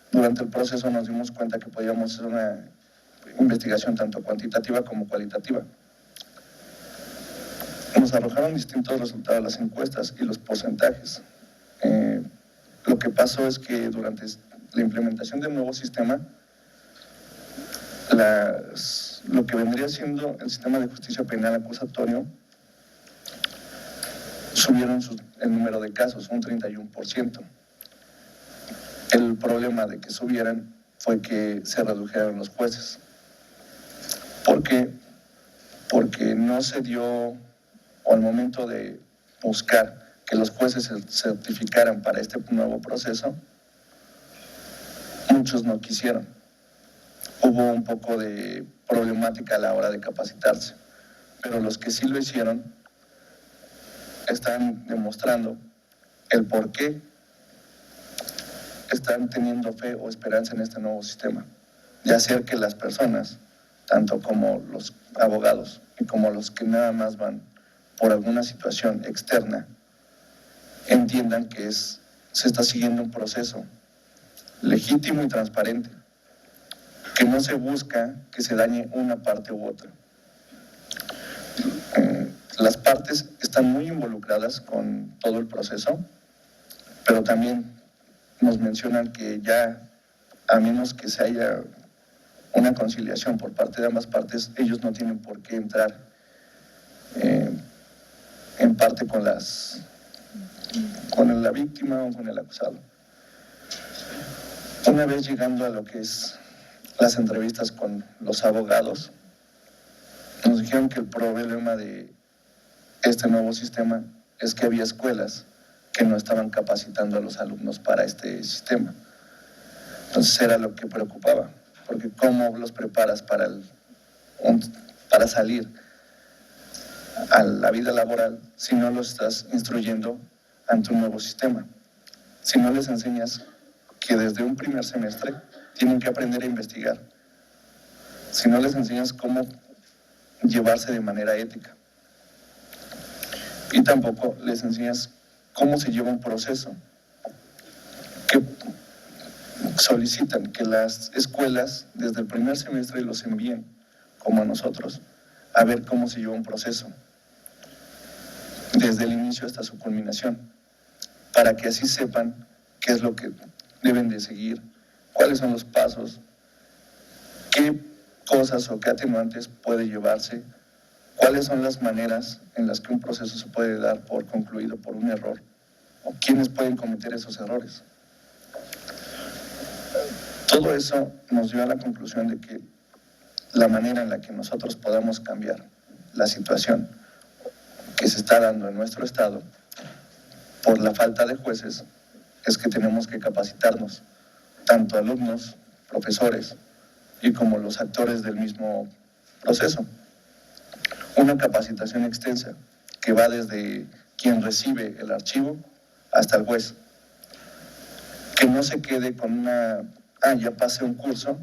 durante el proceso nos dimos cuenta que podíamos hacer una investigación tanto cuantitativa como cualitativa. Nos arrojaron distintos resultados las encuestas y los porcentajes. Lo que pasó es que durante la implementación del nuevo sistema, lo que vendría siendo el sistema de justicia penal acusatorio, subieron el número de casos, un 31%. El problema de que subieran fue que se redujeron los jueces. ¿Por qué? Porque no se dio, o al momento de buscar que los jueces se certificaran para este nuevo proceso, muchos no quisieron. Hubo un poco de problemática a la hora de capacitarse, pero los que sí lo hicieron están demostrando el por qué están teniendo fe o esperanza en este nuevo sistema, de hacer que las personas, tanto como los abogados y como los que nada más van por alguna situación externa, entiendan que se está siguiendo un proceso legítimo y transparente, que no se busca que se dañe una parte u otra. Las partes están muy involucradas con todo el proceso, pero también nos mencionan que ya, a menos que se haya una conciliación por parte de ambas partes, ellos no tienen por qué entrar en parte con la víctima o con el acusado. Una vez llegando a lo que es las entrevistas con los abogados, nos dijeron que el problema de este nuevo sistema es que había escuelas que no estaban capacitando a los alumnos para este sistema. Entonces era lo que preocupaba, porque ¿cómo los preparas para salir a la vida laboral si no los estás instruyendo ante un nuevo sistema? Si no les enseñas que desde un primer semestre tienen que aprender a investigar, si no les enseñas cómo llevarse de manera ética, y tampoco les enseñas cómo se lleva un proceso, que solicitan que las escuelas desde el primer semestre los envíen, como a nosotros, a ver cómo se lleva un proceso, desde el inicio hasta su culminación, para que así sepan qué es lo que deben de seguir, cuáles son los pasos, qué cosas o qué atenuantes puede llevarse, cuáles son las maneras en las que un proceso se puede dar por concluido por un error, o quiénes pueden cometer esos errores. Todo eso nos dio a la conclusión de que la manera en la que nosotros podamos cambiar la situación que se está dando en nuestro estado por la falta de jueces es que tenemos que capacitarnos, tanto alumnos, profesores y como los actores del mismo proceso. Una capacitación extensa que va desde quien recibe el archivo hasta el juez. Que no se quede con ya pasé un curso,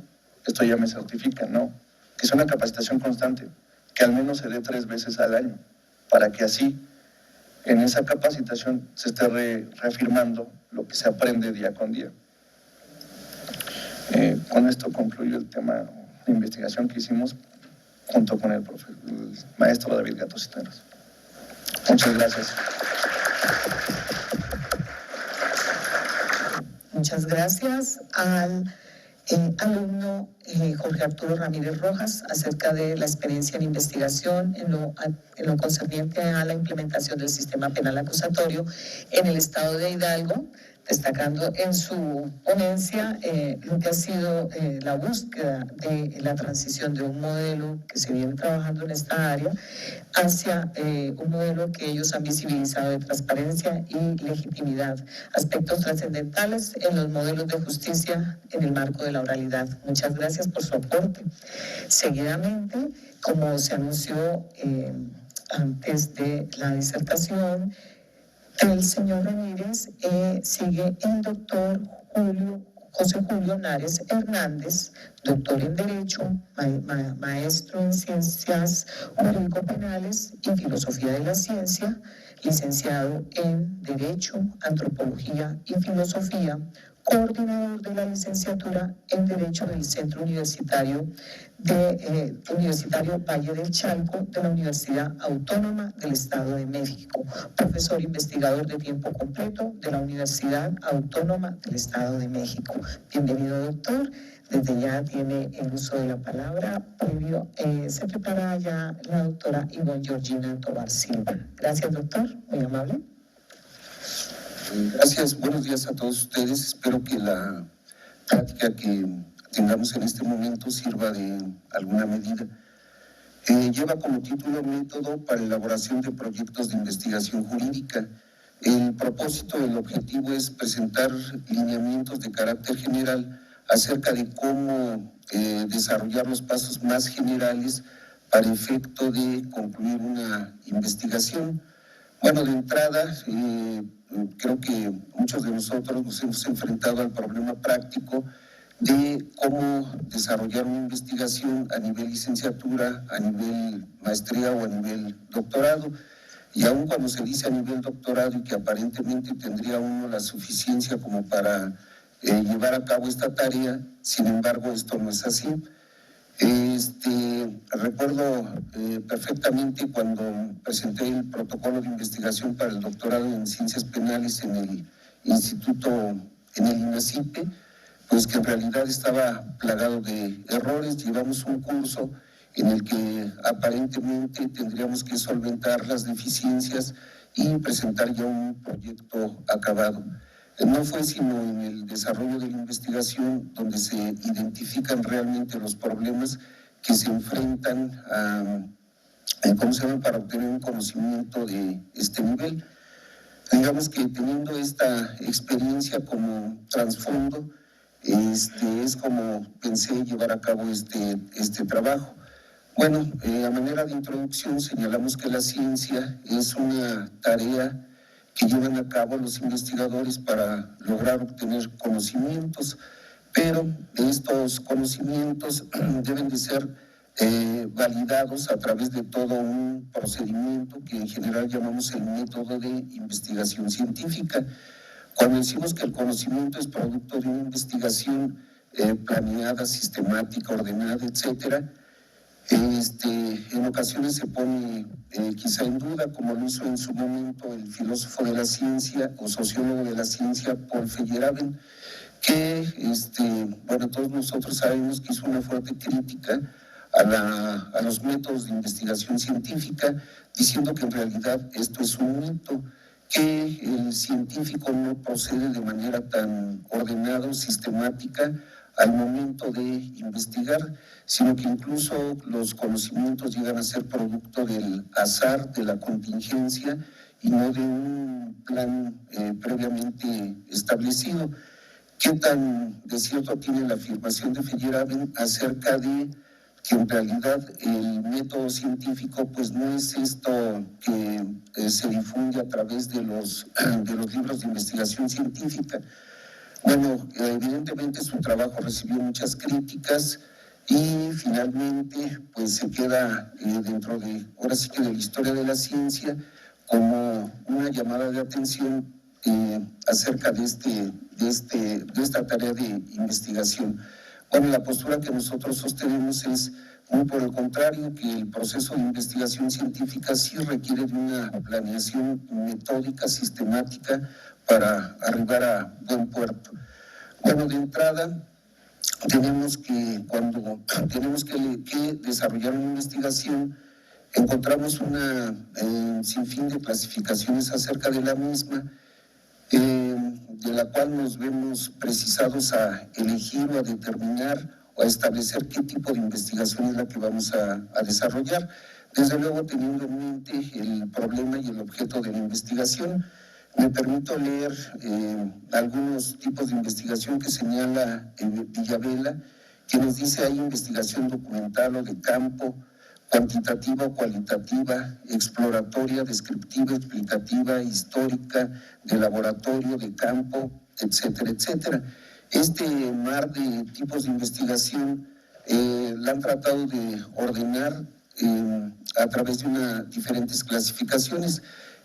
esto ya me certifica, no. Que es una capacitación constante, que al menos se dé 3 veces al año, para que así, en esa capacitación, se esté reafirmando lo que se aprende día con día. Con esto concluyo el tema de investigación que hicimos junto con el maestro David Gato Cisneros. Muchas gracias. Muchas gracias al alumno Jorge Arturo Ramírez Rojas acerca de la experiencia en investigación en lo concerniente a la implementación del sistema penal acusatorio en el estado de Hidalgo, destacando en su ponencia lo que ha sido la búsqueda de la transición de un modelo que se viene trabajando en esta área hacia un modelo que ellos han visibilizado de transparencia y legitimidad, aspectos trascendentales en los modelos de justicia en el marco de la oralidad. Muchas gracias por su aporte. Seguidamente, como se anunció antes de la disertación, el señor Ramírez sigue el doctor José Julio Nares Hernández, doctor en Derecho, maestro en Ciencias Jurídico-Penales y Filosofía de la Ciencia, licenciado en Derecho, Antropología y Filosofía, coordinador de la licenciatura en Derecho del Centro Universitario Valle del Chalco de la Universidad Autónoma del Estado de México, profesor investigador de tiempo completo de la Universidad Autónoma del Estado de México. Bienvenido, doctor. Desde ya tiene el uso de la palabra. Previo, se prepara ya la doctora Ivonne Georgina Tobar Silva. Gracias, doctor. Muy amable. Gracias, buenos días a todos ustedes. Espero que la práctica que tengamos en este momento sirva de alguna medida. Lleva como título Método para elaboración de proyectos de investigación jurídica. El propósito, el objetivo es presentar lineamientos de carácter general acerca de cómo desarrollar los pasos más generales para efecto de concluir una investigación. Bueno, de entrada, creo que muchos de nosotros nos hemos enfrentado al problema práctico de cómo desarrollar una investigación a nivel licenciatura, a nivel maestría o a nivel doctorado. Y aun cuando se dice a nivel doctorado y que aparentemente tendría uno la suficiencia como para llevar a cabo esta tarea, sin embargo esto no es así. Recuerdo perfectamente cuando presenté el protocolo de investigación para el doctorado en Ciencias Penales en el Instituto, en el INACIPE, pues que en realidad estaba plagado de errores. Llevamos un curso en el que aparentemente tendríamos que solventar las deficiencias y presentar ya un proyecto acabado. No fue sino en el desarrollo de la investigación donde se identifican realmente los problemas que se enfrentan para obtener un conocimiento de este nivel. Digamos que teniendo esta experiencia como trasfondo, es como pensé llevar a cabo este trabajo. Bueno, a manera de introducción señalamos que la ciencia es una tarea que llevan a cabo los investigadores para lograr obtener conocimientos, pero estos conocimientos deben de ser validados a través de todo un procedimiento que en general llamamos el método de investigación científica. Cuando decimos que el conocimiento es producto de una investigación planeada, sistemática, ordenada, etcétera, en ocasiones se pone quizá en duda, como lo hizo en su momento el filósofo de la ciencia o sociólogo de la ciencia Paul Feyerabend, que todos nosotros sabemos que hizo una fuerte crítica a los métodos de investigación científica, diciendo que en realidad esto es un mito, que el científico no procede de manera tan ordenada o sistemática al momento de investigar, sino que incluso los conocimientos llegan a ser producto del azar, de la contingencia y no de un plan previamente establecido. ¿Qué tan de cierto tiene la afirmación de Feyerabend acerca de que en realidad el método científico pues no es esto que se difunde a través de los libros de investigación científica. Bueno, evidentemente su trabajo recibió muchas críticas y finalmente pues se queda dentro de, ahora sí que de la historia de la ciencia, como una llamada de atención acerca de esta tarea de investigación. Bueno, la postura que nosotros sostenemos es muy por el contrario, que el proceso de investigación científica sí requiere de una planeación metódica, sistemática, para arribar a buen puerto. Bueno, de entrada, tenemos que desarrollar una investigación, encontramos una sinfín de clasificaciones acerca de la misma, de la cual nos vemos precisados a elegir o a determinar o a establecer qué tipo de investigación es la que vamos a desarrollar. Desde luego, teniendo en mente el problema y el objeto de la investigación, me permito leer algunos tipos de investigación que señala Villavela, que nos dice hay investigación documental o de campo, cuantitativa o cualitativa, exploratoria, descriptiva, explicativa, histórica, de laboratorio, de campo, etcétera, etcétera. Este mar de tipos de investigación la han tratado de ordenar a través de diferentes clasificaciones.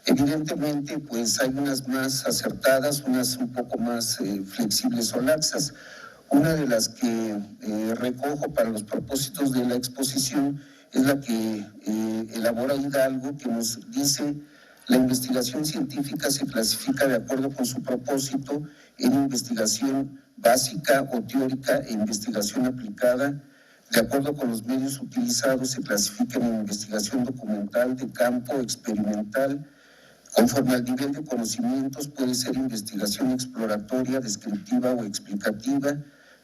Evidentemente, pues hay unas más acertadas, unas un poco más flexibles o laxas. Una de las que recojo para los propósitos de la exposición es la que elabora Hidalgo, que nos dice: la investigación científica se clasifica de acuerdo con su propósito en investigación básica o teórica e investigación aplicada. De acuerdo con los medios utilizados, se clasifican en investigación documental, de campo, experimental. Conforme al nivel de conocimientos, puede ser investigación exploratoria, descriptiva o explicativa.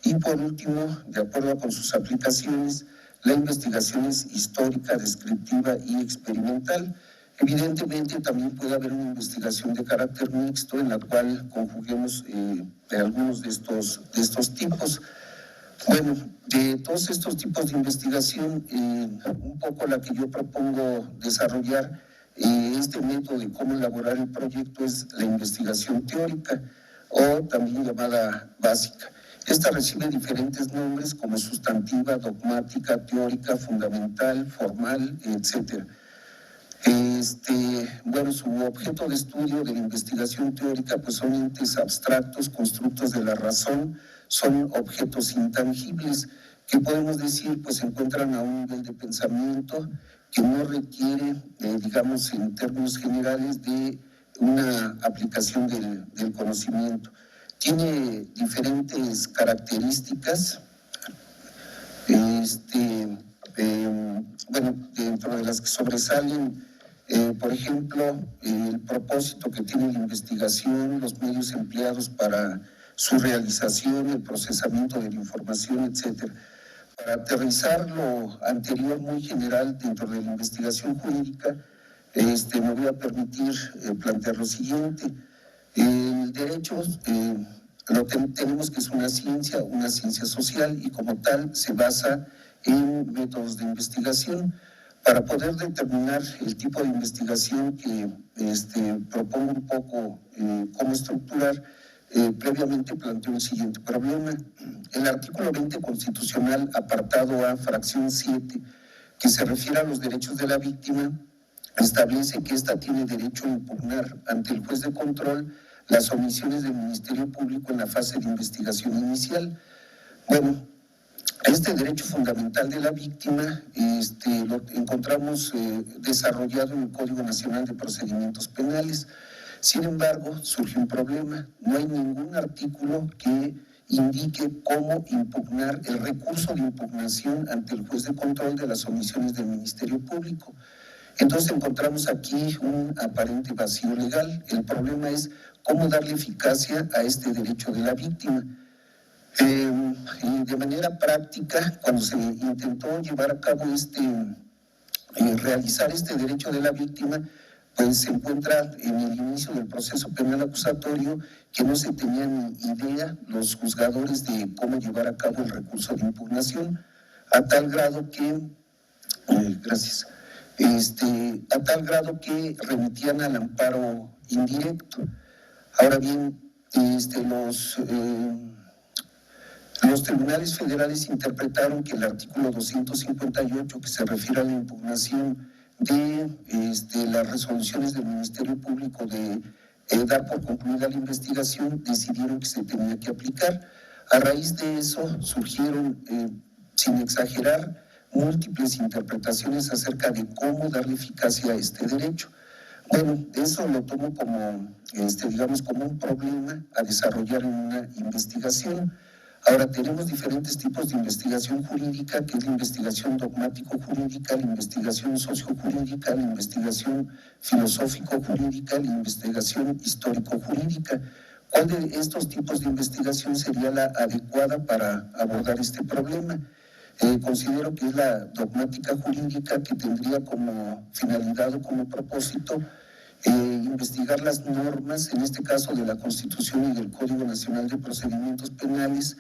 Y por último, de acuerdo con sus aplicaciones, la investigación es histórica, descriptiva y experimental. Evidentemente, también puede haber una investigación de carácter mixto en la cual conjuguemos algunos de estos tipos. Bueno, de todos estos tipos de investigación, un poco la que yo propongo desarrollar este método de cómo elaborar el proyecto es la investigación teórica o también llamada básica. Esta recibe diferentes nombres como sustantiva, dogmática, teórica, fundamental, formal, etcétera. Bueno, su objeto de estudio de la investigación teórica pues son entes abstractos, constructos de la razón, son objetos intangibles que podemos decir pues se encuentran a un nivel de pensamiento que no requiere, digamos en términos generales, de una aplicación del conocimiento. Tiene diferentes características, bueno, dentro de las que sobresalen, por ejemplo, el propósito que tiene la investigación, los medios empleados para su realización, el procesamiento de la información, etcétera. Para aterrizar lo anterior muy general dentro de la investigación jurídica, me voy a permitir plantear lo siguiente. El derecho tenemos que es una ciencia social, y como tal se basa en métodos de investigación. Para poder determinar el tipo de investigación que propongo un poco cómo estructurar, previamente planteo el siguiente problema. El artículo 20 constitucional, apartado A, fracción 7, que se refiere a los derechos de la víctima, establece que ésta tiene derecho a impugnar ante el juez de control las omisiones del Ministerio Público en la fase de investigación inicial. Bueno, este derecho fundamental de la víctima lo encontramos desarrollado en el Código Nacional de Procedimientos Penales. Sin embargo, surge un problema. No hay ningún artículo que indique cómo impugnar el recurso de impugnación ante el juez de control de las omisiones del Ministerio Público. Entonces encontramos aquí un aparente vacío legal. El problema es cómo darle eficacia a este derecho de la víctima. Y de manera práctica, cuando se intentó llevar a cabo realizar este derecho de la víctima, pues se encuentra en el inicio del proceso penal acusatorio que no se tenían idea los juzgadores de cómo llevar a cabo el recurso de impugnación. a tal grado que, a tal grado que remitían al amparo indirecto. Ahora bien, los tribunales federales interpretaron que el artículo 258, que se refiere a la impugnación de las resoluciones del Ministerio Público de dar por concluida la investigación, decidieron que se tenía que aplicar. A raíz de eso surgieron, sin exagerar, múltiples interpretaciones acerca de cómo darle eficacia a este derecho. Bueno, eso lo tomo como, digamos, como un problema a desarrollar en una investigación. Ahora, tenemos diferentes tipos de investigación jurídica, que es la investigación dogmático-jurídica, la investigación socio-jurídica, la investigación filosófico-jurídica, la investigación histórico-jurídica. ¿Cuál de estos tipos de investigación sería la adecuada para abordar este problema? Considero que es la dogmática jurídica, que tendría como finalidad o como propósito investigar las normas, en este caso de la Constitución y del Código Nacional de Procedimientos Penales,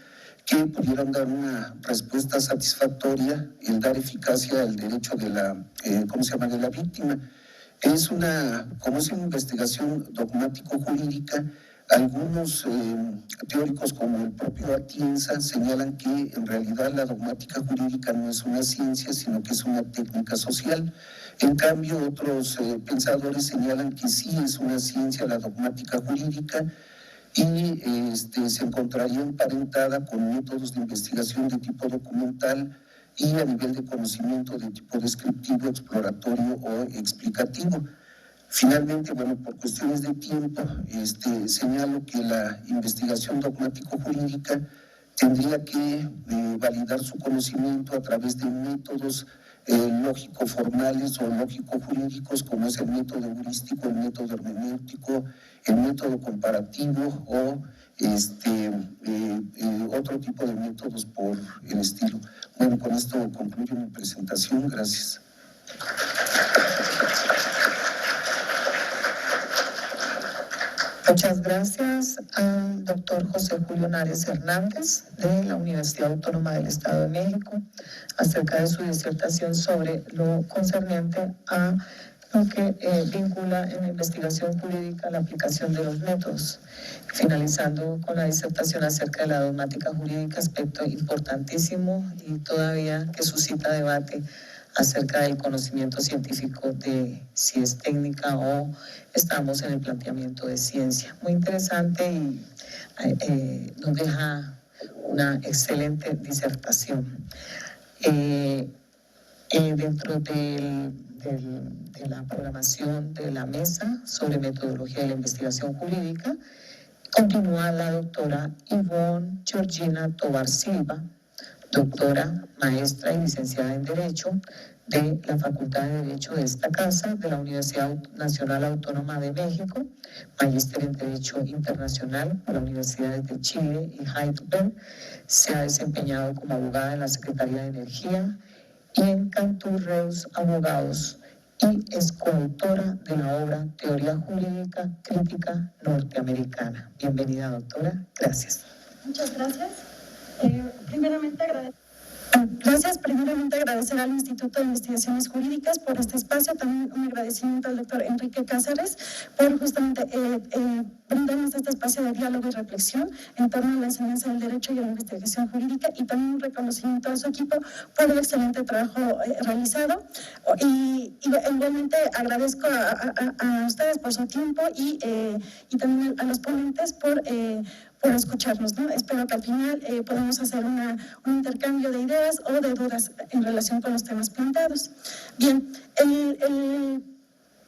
que pudieran dar una respuesta satisfactoria y dar eficacia al derecho de la, de la víctima. Como es una investigación dogmático-jurídica, algunos teóricos, como el propio Atienza, señalan que en realidad la dogmática jurídica no es una ciencia, sino que es una técnica social. En cambio, otros pensadores señalan que sí es una ciencia la dogmática jurídica y se encontraría emparentada con métodos de investigación de tipo documental y a nivel de conocimiento de tipo descriptivo, exploratorio o explicativo. Finalmente, bueno, por cuestiones de tiempo, señalo que la investigación dogmático-jurídica tendría que validar su conocimiento a través de métodos lógico-formales o lógico-jurídicos, como es el método heurístico, el método hermenéutico, el método comparativo o otro tipo de métodos por el estilo. Bueno, con esto concluyo mi presentación. Gracias. Muchas gracias al doctor José Julio Nares Hernández de la Universidad Autónoma del Estado de México acerca de su disertación sobre lo concerniente a lo que vincula en la investigación jurídica la aplicación de los métodos, finalizando con la disertación acerca de la dogmática jurídica, aspecto importantísimo y todavía que suscita debate acerca del conocimiento científico de si es técnica o estamos en el planteamiento de ciencia. Muy interesante y nos deja una excelente disertación. Dentro de la programación de la mesa sobre metodología de la investigación jurídica, continúa la doctora Ivonne Georgina Tovar Silva, doctora, maestra y licenciada en Derecho de la Facultad de Derecho de esta casa, de la Universidad Nacional Autónoma de México, magíster en Derecho Internacional por las Universidades de Chile y Heidelberg. Se ha desempeñado como abogada en la Secretaría de Energía y en Cantu Reus Abogados, y es coautora de la obra Teoría Jurídica Crítica Norteamericana. Bienvenida, doctora. Gracias. Muchas gracias. Primeramente agradecer al Instituto de Investigaciones Jurídicas por este espacio, también un agradecimiento al doctor Enrique Cáceres por justamente brindarnos este espacio de diálogo y reflexión en torno a la enseñanza del derecho y a la investigación jurídica, y también un reconocimiento a su equipo por el excelente trabajo realizado, y igualmente agradezco a ustedes por su tiempo y también a los ponentes por escucharnos, ¿no? Espero que al final podamos hacer un intercambio de ideas o de dudas en relación con los temas planteados. Bien,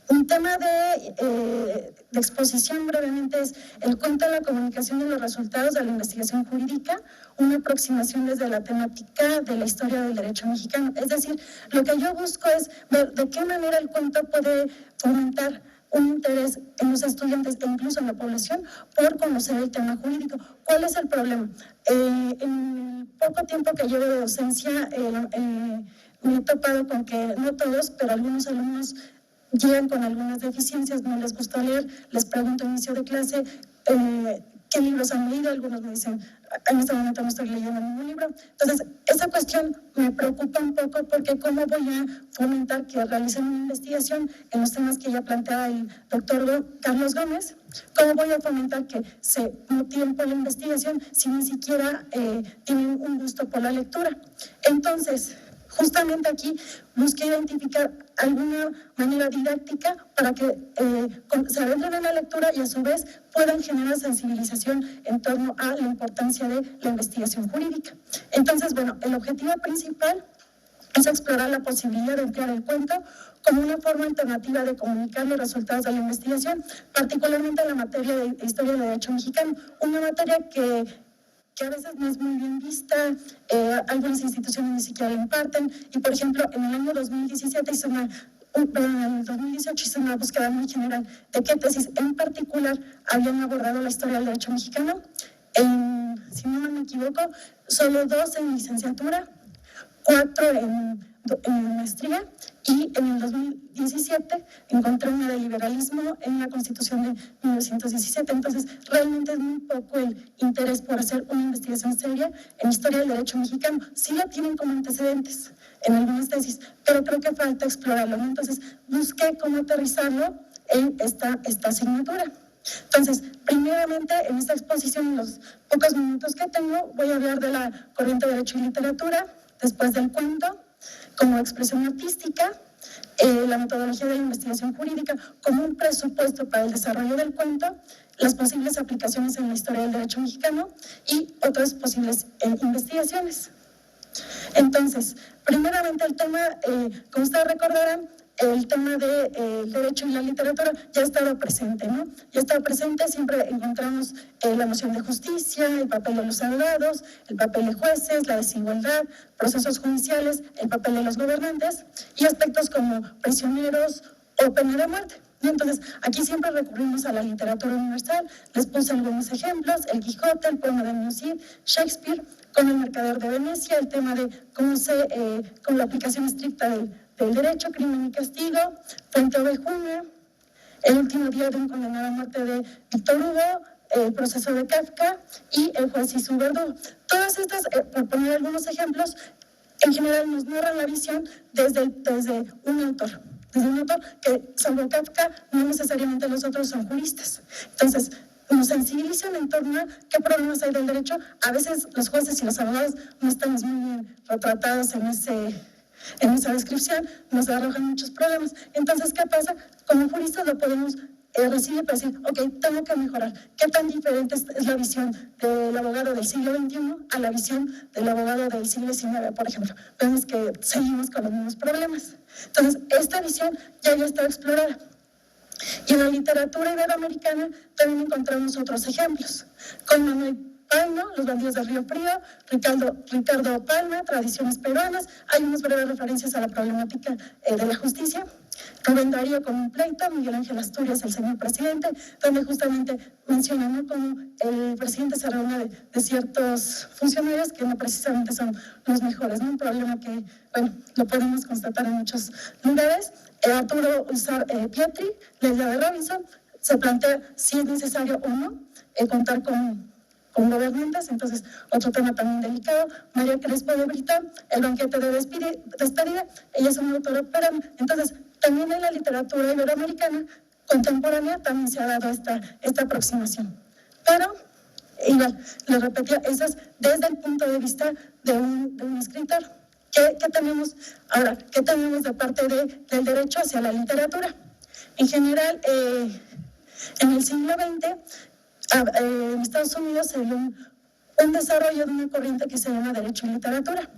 un tema de exposición brevemente es el cuento de la comunicación de los resultados de la investigación jurídica, una aproximación desde la temática de la historia del derecho mexicano. Es decir, lo que yo busco es ver de qué manera el cuento puede fomentar un interés en los estudiantes e incluso en la población por conocer el tema jurídico. ¿Cuál es el problema? En el poco tiempo que llevo de docencia me he topado con que no todos, pero algunos alumnos llegan con algunas deficiencias, no les gusta leer, les pregunto a inicio de clase qué libros han leído, algunos me dicen, en este momento no estoy leyendo ningún libro. Entonces, esa cuestión me preocupa un poco porque cómo voy a fomentar que realicen una investigación en los temas que ya planteaba el doctor Carlos Gómez, cómo voy a fomentar que se motiven por la investigación si ni siquiera tienen un gusto por la lectura. Entonces, justamente aquí busqué identificar alguna manera didáctica para que se adentren en la lectura y a su vez puedan generar sensibilización en torno a la importancia de la investigación jurídica. Entonces, bueno, el objetivo principal es explorar la posibilidad de emplear el cuento como una forma alternativa de comunicar los resultados de la investigación, particularmente en la materia de historia del derecho mexicano, una materia que a veces no es muy bien vista, algunas instituciones ni siquiera la imparten, y por ejemplo, en el año 2017 en el 2018 hice una búsqueda muy general de qué tesis en particular habían abordado la historia del derecho mexicano. Si no me equivoco, solo 2 en licenciatura, 4 en maestría, y en el 2017 encontré una de liberalismo en la Constitución de 1917. Entonces, realmente es muy poco el interés por hacer una investigación seria en historia del derecho mexicano. Sí la tienen como antecedentes en algunas tesis, pero creo que falta explorarlo, ¿no? Entonces, busqué cómo aterrizarlo en esta asignatura. Entonces, primeramente, en esta exposición, en los pocos minutos que tengo, voy a hablar de la corriente de Derecho y Literatura, después del cuento como expresión artística, la metodología de la investigación jurídica como un presupuesto para el desarrollo del cuento, las posibles aplicaciones en la historia del derecho mexicano y otras posibles investigaciones. Entonces, primeramente el tema, como ustedes recordarán, el tema del derecho y la literatura ya ha estado presente, ¿no? Ya ha estado presente, siempre encontramos la noción de justicia, el papel de los abogados, el papel de jueces, la desigualdad, procesos judiciales, el papel de los gobernantes y aspectos como prisioneros o pena de muerte. Entonces, aquí siempre recurrimos a la literatura universal. Les puse algunos ejemplos: El Quijote, el poema de Musil, Shakespeare, con El Mercader de Venecia, el tema de con la aplicación estricta del derecho, crimen y castigo, Fuente Ovejuna, El último día de un condenado a muerte de Víctor Hugo, El proceso de Kafka y El juez y su verdugo. Todas estas, por poner algunos ejemplos, en general nos narran la visión desde un autor. Desde un autor que, salvo Kafka, no necesariamente los otros son juristas. Entonces, nos sensibilizan en torno a qué problemas hay del derecho. A veces los jueces y los abogados no estamos muy bien retratados en esa descripción, nos arrojan muchos problemas. Entonces, ¿qué pasa? Como juristas lo podemos recibir para decir, ok, tengo que mejorar. ¿Qué tan diferente es la visión del abogado del siglo XXI a la visión del abogado del siglo XIX, por ejemplo? Vemos que seguimos con los mismos problemas. Entonces, esta visión ya está explorada. Y en la literatura iberoamericana también encontramos otros ejemplos. Con Manuel Palma, Los bandidos del Río Frío, Ricardo Palma, Tradiciones peruanas. Hay unas breves referencias a la problemática de la justicia. Rubén Darío con Un pleito, Miguel Ángel Asturias, El señor presidente, donde justamente menciona, ¿no?, cómo el presidente se reúne de ciertos funcionarios que no precisamente son los mejores, ¿no? Un problema que, bueno, lo podemos constatar en muchos lugares. Arturo Pietri, la isla de Robinson, se plantea si es necesario o no contar con gobernantes. Entonces, otro tema también delicado. María Crespo de Brito, El banquete de despedida, ella es una autora peruana. Entonces, también en la literatura iberoamericana contemporánea también se ha dado esta aproximación. Pero, igual, les repetía, eso es desde el punto de vista de un escritor. ¿Qué tenemos ahora? ¿Qué tenemos de parte del derecho hacia la literatura? En general, en el siglo XX, en Estados Unidos se dio un desarrollo de una corriente que se llama Derecho y Literatura.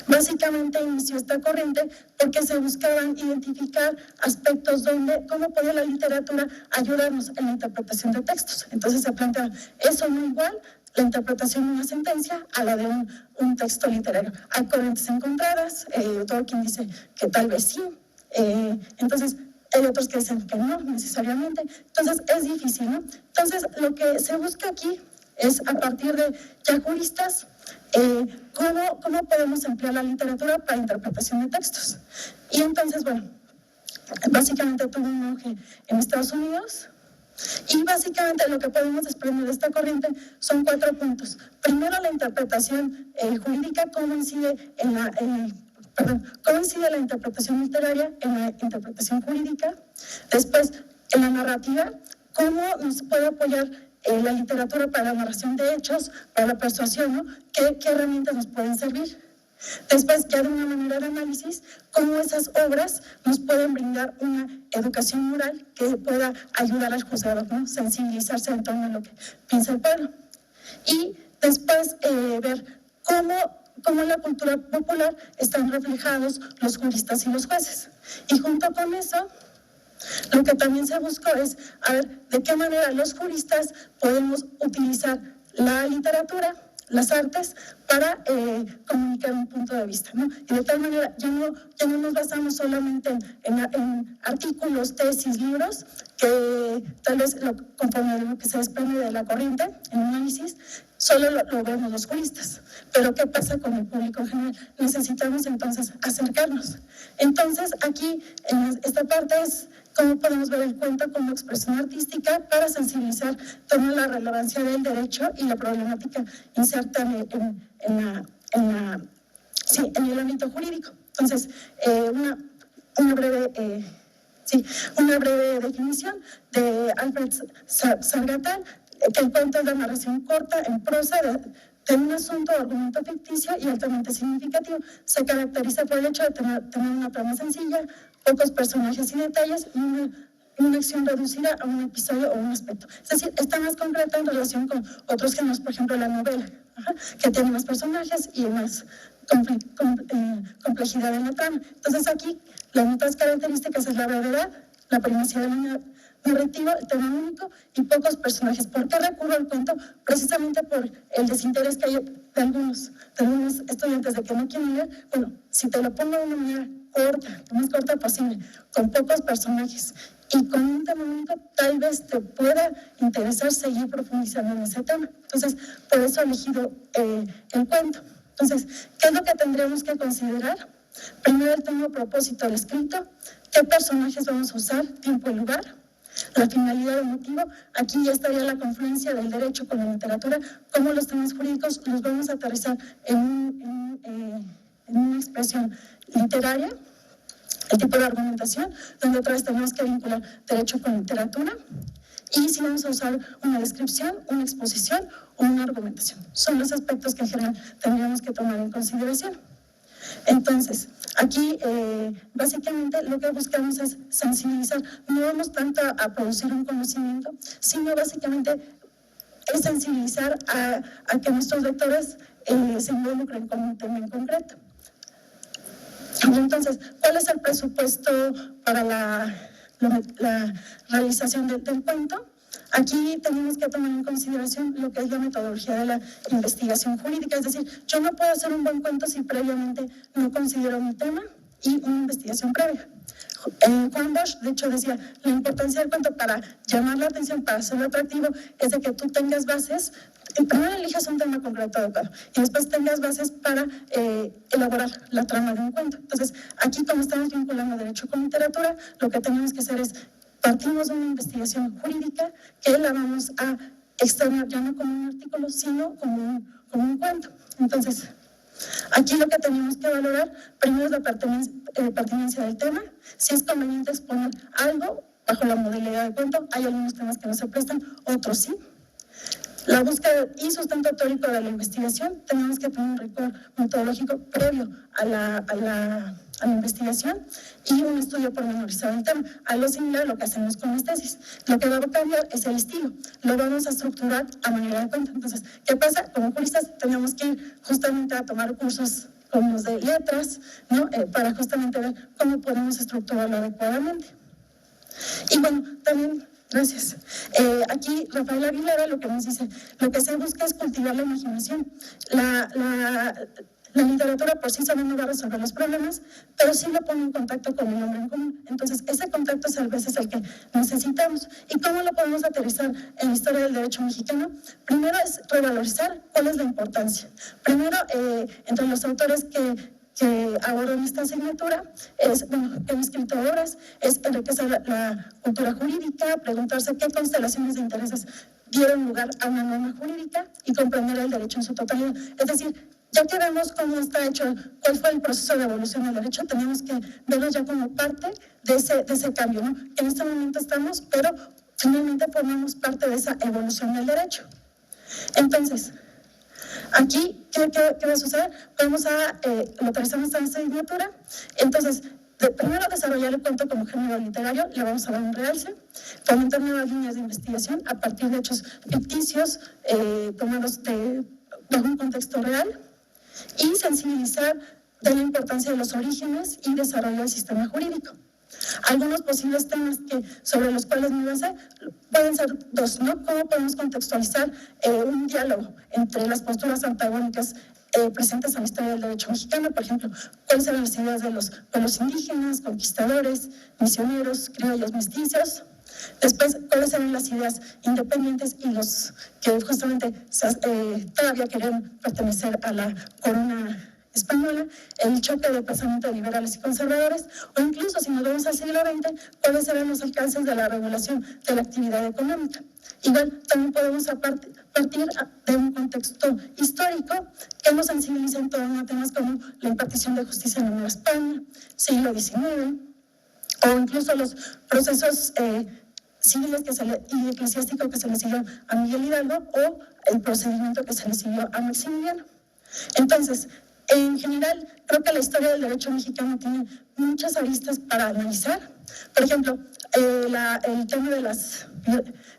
Básicamente inició esta corriente porque se buscaban identificar aspectos cómo podía la literatura ayudarnos en la interpretación de textos. Entonces se plantea, eso no igual la interpretación de una sentencia a la de un texto literario. Hay corrientes encontradas, Dworkin dice que tal vez sí, entonces hay otros que dicen que no necesariamente. Entonces es difícil, ¿no? Entonces lo que se busca aquí es, a partir de ya juristas, cómo podemos emplear la literatura para interpretación de textos. Y entonces, bueno, básicamente tuvo un auge en Estados Unidos, Y básicamente lo que podemos desprender de esta corriente son 4 puntos. Primero, la interpretación jurídica, cómo incide la interpretación literaria en la interpretación jurídica. Después, en la narrativa, cómo nos puede apoyar la literatura para la narración de hechos, para la persuasión, ¿no? ¿Qué herramientas nos pueden servir? Después, ya de una manera de análisis, cómo esas obras nos pueden brindar una educación moral que pueda ayudar al juzgado, ¿no? Sensibilizarse en torno a lo que piensa el pueblo. Y después ver cómo en la cultura popular están reflejados los juristas y los jueces. Y junto con eso, lo que también se buscó es a ver de qué manera los juristas podemos utilizar la literatura, las artes, para comunicar un punto de vista, ¿no? Y de tal manera ya no nos basamos solamente en artículos, tesis, libros, que tal vez conforme a lo que se desprende de la corriente, en análisis, solo lo vemos los juristas. Pero ¿qué pasa con el público en general? Necesitamos entonces acercarnos. Entonces aquí, en esta parte es cómo podemos ver el cuento como expresión artística para sensibilizar toda la relevancia del derecho y la problemática inserta en el ámbito jurídico. Entonces, una breve definición de Alfred Sargatal, que el cuento es la narración corta en prosa de un asunto o argumento ficticio y altamente significativo. Se caracteriza por el hecho de tener una trama sencilla, pocos personajes y detalles y una acción reducida a un episodio o un aspecto. Es decir, está más concreta en relación con otros géneros, por ejemplo, la novela, que tiene más personajes y más complejidad en la trama. Entonces aquí, las notas características es la brevedad, la primacía de la narrativa, el tema único y pocos personajes. ¿Por qué recurro al cuento? Precisamente por el desinterés que hay de algunos estudiantes de que no quieren leer. Bueno, si te lo pongo de una manera corta, lo más corta posible, con pocos personajes y con un tema único, tal vez te pueda interesar seguir profundizando en ese tema. Entonces, por eso he elegido el cuento. Entonces, ¿qué es lo que tendríamos que considerar? Primero, el tema propósito del escrito, qué personajes vamos a usar, tiempo y lugar, la finalidad del motivo. Aquí ya estaría la confluencia del derecho con la literatura, cómo los temas jurídicos los vamos a aterrizar en una expresión literaria, el tipo de argumentación, donde otra vez tenemos que vincular derecho con literatura, y si vamos a usar una descripción, una exposición o una argumentación. Son los aspectos que en general tendríamos que tomar en consideración. Entonces, aquí básicamente lo que buscamos es sensibilizar. No vamos tanto a producir un conocimiento, sino básicamente es sensibilizar a que nuestros lectores se involucren con un tema en concreto. Entonces, ¿cuál es el presupuesto para la realización del cuento? Aquí tenemos que tomar en consideración lo que es la metodología de la investigación jurídica, es decir, yo no puedo hacer un buen cuento si previamente no considero mi tema y una investigación previa. Juan Bosch, de hecho, decía, la importancia del cuento para llamar la atención, para hacerlo atractivo, es de que tú tengas bases, primero elijas un tema concreto adecuado y después tengas bases para elaborar la trama de un cuento. Entonces, aquí como estamos vinculando derecho con literatura, lo que tenemos que hacer es partimos de una investigación jurídica que la vamos a externar ya no como un artículo, sino como un cuento. Entonces, aquí lo que tenemos que valorar primero es la pertinencia del tema, si es conveniente exponer algo bajo la modalidad de cuento. Hay algunos temas que no se prestan, otros sí. La búsqueda y sustento teórico de la investigación, tenemos que tener un rigor metodológico previo a la investigación y un estudio pormenorizado del tema. Algo similar a lo que hacemos con las tesis. Lo que va a cambiar es el estilo. Lo vamos a estructurar a manera de cuento. Entonces, ¿qué pasa? Como juristas tenemos que ir justamente a tomar cursos como los de letras, ¿no? Para justamente ver cómo podemos estructurarlo adecuadamente. Y bueno, también... Gracias. Aquí Rafael Aguilera lo que nos dice, lo que se busca es cultivar la imaginación. La literatura por sí sola no va a resolver los problemas, pero sí lo pone en contacto con el hombre en común. Entonces, ese contacto es a veces el que necesitamos. ¿Y cómo lo podemos aterrizar en la historia del derecho mexicano? Primero es revalorizar cuál es la importancia. Primero, entre los autores que que abordo en esta asignatura es, bueno, he escrito obras, es enriquecer la cultura jurídica, preguntarse qué constelaciones de intereses dieron lugar a una norma jurídica y comprender el derecho en su totalidad. Es decir, ya que vemos cómo está hecho, cuál fue el proceso de evolución del derecho, tenemos que verlo ya como parte de ese cambio, ¿no? En este momento estamos, pero finalmente formamos parte de esa evolución del derecho. Entonces, aquí, ¿qué va a suceder? Vamos a localizar esta asignatura. Entonces, primero desarrollar el cuento como género literario, le vamos a dar un realce, fomentar nuevas líneas de investigación a partir de hechos ficticios tomados bajo un contexto real y sensibilizar de la importancia de los orígenes y desarrollo del sistema jurídico. Algunos posibles temas sobre los cuales me basé pueden ser dos, ¿no? ¿Cómo podemos contextualizar un diálogo entre las posturas antagónicas presentes en la historia del derecho mexicano? Por ejemplo, ¿cuáles eran las ideas de los pueblos indígenas, conquistadores, misioneros, criollos, mestizos? Después, ¿cuáles eran las ideas independientes y los que justamente todavía querían pertenecer a la corona española, el choque de pensamiento de liberales y conservadores, o incluso, si nos vamos al siglo XX, cuáles eran los alcances de la regulación de la actividad económica? Igual, también podemos partir de un contexto histórico que nos sensibiliza en torno a temas como la impartición de justicia en la Nueva España, siglo XIX, o incluso los procesos civiles y eclesiásticos que se le siguió a Miguel Hidalgo, o el procedimiento que se le siguió a Maximiliano. Entonces, en general, creo que la historia del derecho mexicano tiene muchas aristas para analizar. Por ejemplo, el tema de las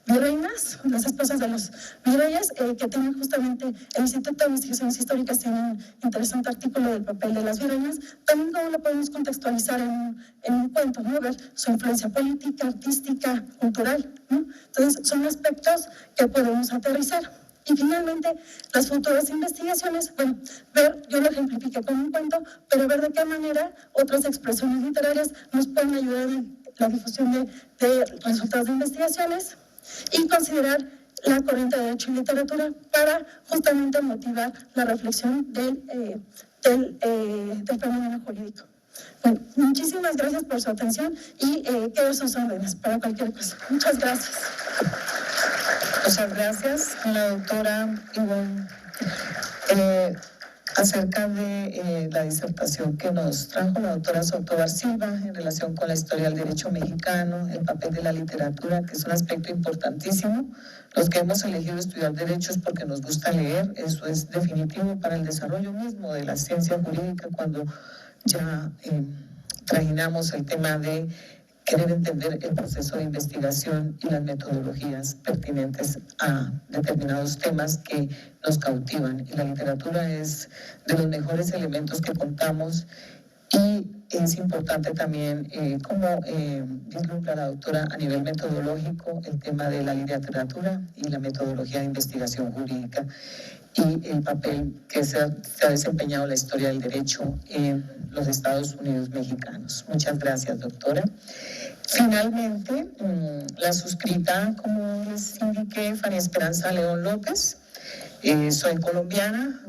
virreinas, las esposas de los virreyes, que tienen justamente el Instituto de Investigaciones Históricas, tiene un interesante artículo del papel de las virreinas. También cómo lo podemos contextualizar en un cuento, ¿no? Ver su influencia política, artística, cultural, ¿no? Entonces, son aspectos que podemos aterrizar. Y finalmente, las futuras investigaciones, bueno, yo lo ejemplifiqué con un cuento, pero ver de qué manera otras expresiones literarias nos pueden ayudar en la difusión de resultados de investigaciones y considerar la corriente de Derecho y Literatura para justamente motivar la reflexión del fenómeno jurídico. Bueno, muchísimas gracias por su atención y quedo a sus órdenes para cualquier cosa. Muchas gracias. Muchas gracias, la doctora Ivonne. Acerca de la disertación que nos trajo la doctora Sotobar Silva en relación con la historia del derecho mexicano, el papel de la literatura, que es un aspecto importantísimo. Los que hemos elegido estudiar derechos porque nos gusta leer, eso es definitivo para el desarrollo mismo de la ciencia jurídica, cuando ya trajinamos el tema de querer entender el proceso de investigación y las metodologías pertinentes a determinados temas que nos cautivan. Y la literatura es de los mejores elementos que contamos, y es importante también cómo vislumbra la doctora a nivel metodológico el tema de la literatura y la metodología de investigación jurídica y el papel que se ha desempeñado la historia del derecho en los Estados Unidos mexicanos. Muchas gracias, doctora. Finalmente, la suscrita, como les indiqué, Fanny Esperanza León López. Soy colombiana,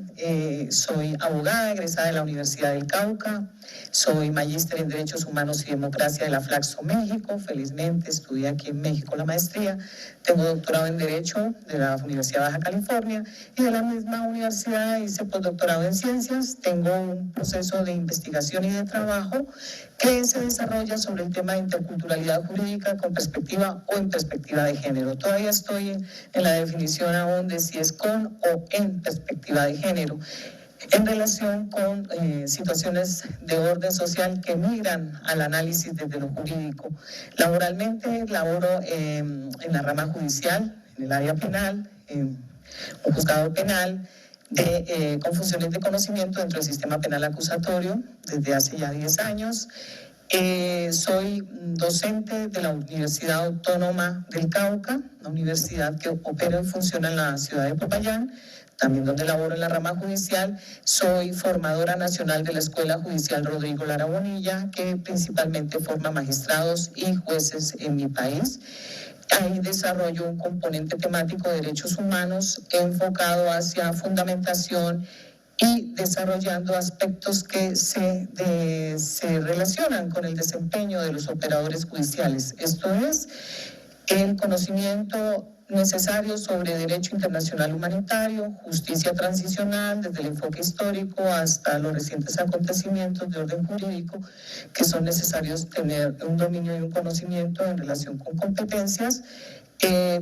soy abogada egresada de la Universidad del Cauca, soy magíster en Derechos Humanos y Democracia de la Flaxo México. Felizmente estudié aquí en México la maestría. Tengo doctorado en Derecho de la Universidad de Baja California, y de la misma universidad hice postdoctorado en Ciencias. Tengo un proceso de investigación y de trabajo que se desarrolla sobre el tema de interculturalidad jurídica con perspectiva o en perspectiva de género. Todavía estoy en la definición aún de si es con o en perspectiva de género, en relación con situaciones de orden social que migran al análisis desde lo jurídico. Laboralmente laboro en la rama judicial, en el área penal, en un juzgado penal, con funciones de conocimiento dentro del sistema penal acusatorio desde hace ya 10 años. Soy docente de la Universidad Autónoma del Cauca, una universidad que opera y funciona en la ciudad de Popayán, también donde laboro en la rama judicial. Soy formadora nacional de la Escuela Judicial Rodrigo Lara Bonilla, que principalmente forma magistrados y jueces en mi país. Ahí desarrollo un componente temático de derechos humanos enfocado hacia fundamentación y desarrollando aspectos que se relacionan con el desempeño de los operadores judiciales. Esto es el conocimiento necesario sobre derecho internacional humanitario, justicia transicional, desde el enfoque histórico hasta los recientes acontecimientos de orden jurídico, que son necesarios tener un dominio y un conocimiento en relación con competencias.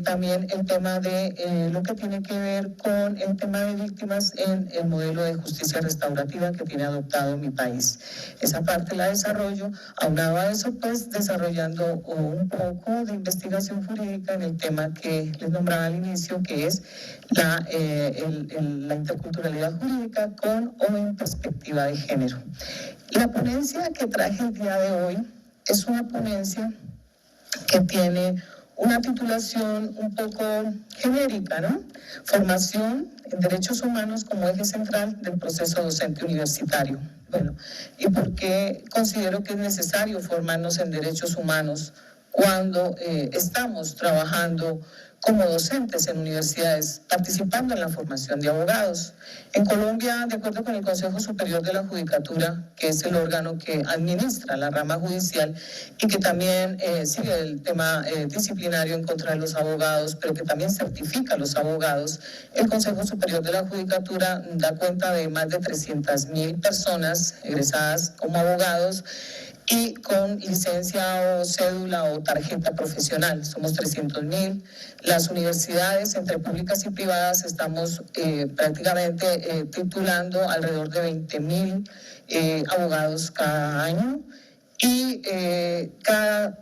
También el tema de lo que tiene que ver con el tema de víctimas en el modelo de justicia restaurativa que tiene adoptado mi país. Esa parte la desarrollo, aunado a eso, pues desarrollando un poco de investigación jurídica en el tema que les nombraba al inicio, que es la interculturalidad jurídica con o en perspectiva de género. La ponencia que traje el día de hoy es una ponencia que tiene una titulación un poco genérica, ¿no? Formación en derechos humanos como eje central del proceso docente universitario. Bueno, ¿y por qué considero que es necesario formarnos en derechos humanos cuando estamos trabajando como docentes en universidades, participando en la formación de abogados? En Colombia, de acuerdo con el Consejo Superior de la Judicatura, que es el órgano que administra la rama judicial y que también sigue el tema disciplinario en contra de los abogados, pero que también certifica a los abogados, el Consejo Superior de la Judicatura da cuenta de más de 300.000 personas egresadas como abogados y con licencia o cédula o tarjeta profesional. Somos 300.000. Las universidades, entre públicas y privadas, estamos prácticamente titulando alrededor de 20.000 abogados cada año y cada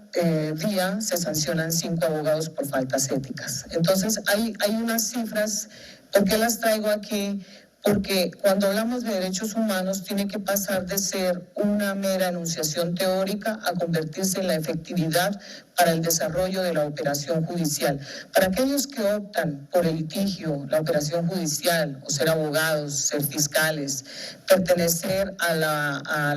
día se sancionan 5 abogados por faltas éticas. Entonces, hay unas cifras. ¿Por qué las traigo aquí? Porque cuando hablamos de derechos humanos tiene que pasar de ser una mera enunciación teórica a convertirse en la efectividad para el desarrollo de la operación judicial. Para aquellos que optan por el litigio, la operación judicial, o ser abogados, ser fiscales, pertenecer a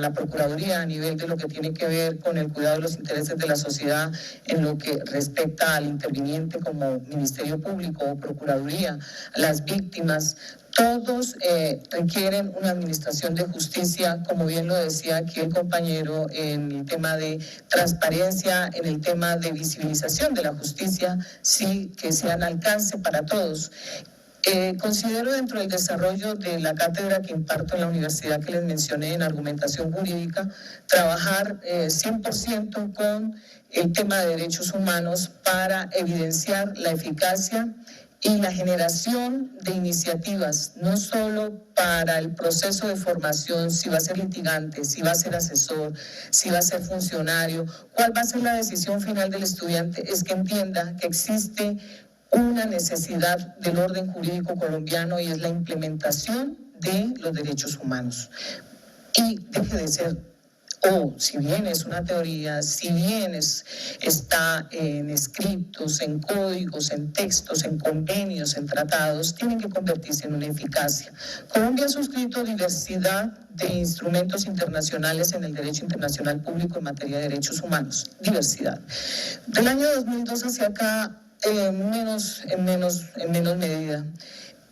la Procuraduría a nivel de lo que tiene que ver con el cuidado de los intereses de la sociedad en lo que respecta al interviniente como Ministerio Público o Procuraduría, las víctimas, todos requieren una administración de justicia, como bien lo decía aquí el compañero, en el tema de transparencia, en el tema de visibilización de la justicia, sí, que sean alcance para todos. Considero dentro del desarrollo de la cátedra que imparto en la universidad que les mencioné en argumentación jurídica, trabajar 100% con el tema de derechos humanos para evidenciar la eficacia y la generación de iniciativas, no solo para el proceso de formación, si va a ser litigante, si va a ser asesor, si va a ser funcionario, cuál va a ser la decisión final del estudiante, es que entienda que existe una necesidad del orden jurídico colombiano y es la implementación de los derechos humanos. Y deje de ser, si bien es una teoría, si bien está en escritos, en códigos, en textos, en convenios, en tratados, tienen que convertirse en una eficacia. Colombia ha suscrito diversidad de instrumentos internacionales en el derecho internacional público en materia de derechos humanos. Diversidad. Del año 2002 hacia acá, en menos medida.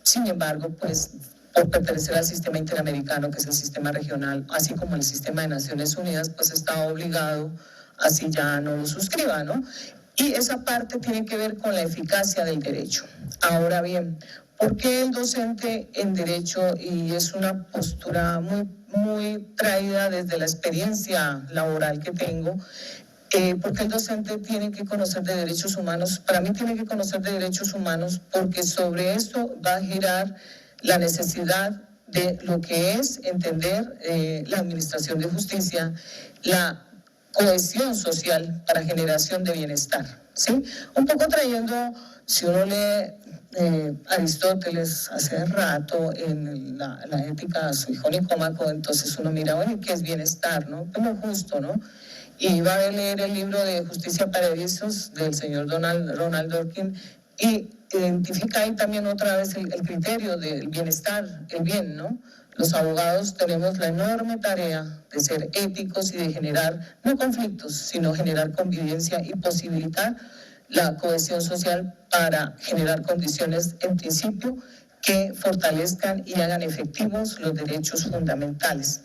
Sin embargo, pues, por pertenecer al sistema interamericano, que es el sistema regional, así como el sistema de Naciones Unidas, pues está obligado, así ya no lo suscriba, ¿no? Y esa parte tiene que ver con la eficacia del derecho. Ahora bien, ¿por qué el docente en derecho? Y es una postura muy traída desde la experiencia laboral que tengo, porque el docente tiene que conocer de derechos humanos. Para mí tiene que conocer de derechos humanos porque sobre esto va a girar la necesidad de lo que es entender la administración de justicia, la cohesión social para generación de bienestar, ¿sí? Un poco trayendo, si uno lee Aristóteles hace rato en la ética su hijo Nicómaco, entonces uno mira, bueno, ¿qué es bienestar, no? Como justo, ¿no? Y va a leer el libro de Justicia para Erizos del señor Ronald Dworkin y identifica ahí también otra vez el criterio del bienestar, el bien, ¿no? Los abogados tenemos la enorme tarea de ser éticos y de generar, no conflictos, sino generar convivencia y posibilitar la cohesión social para generar condiciones, en principio, que fortalezcan y hagan efectivos los derechos fundamentales.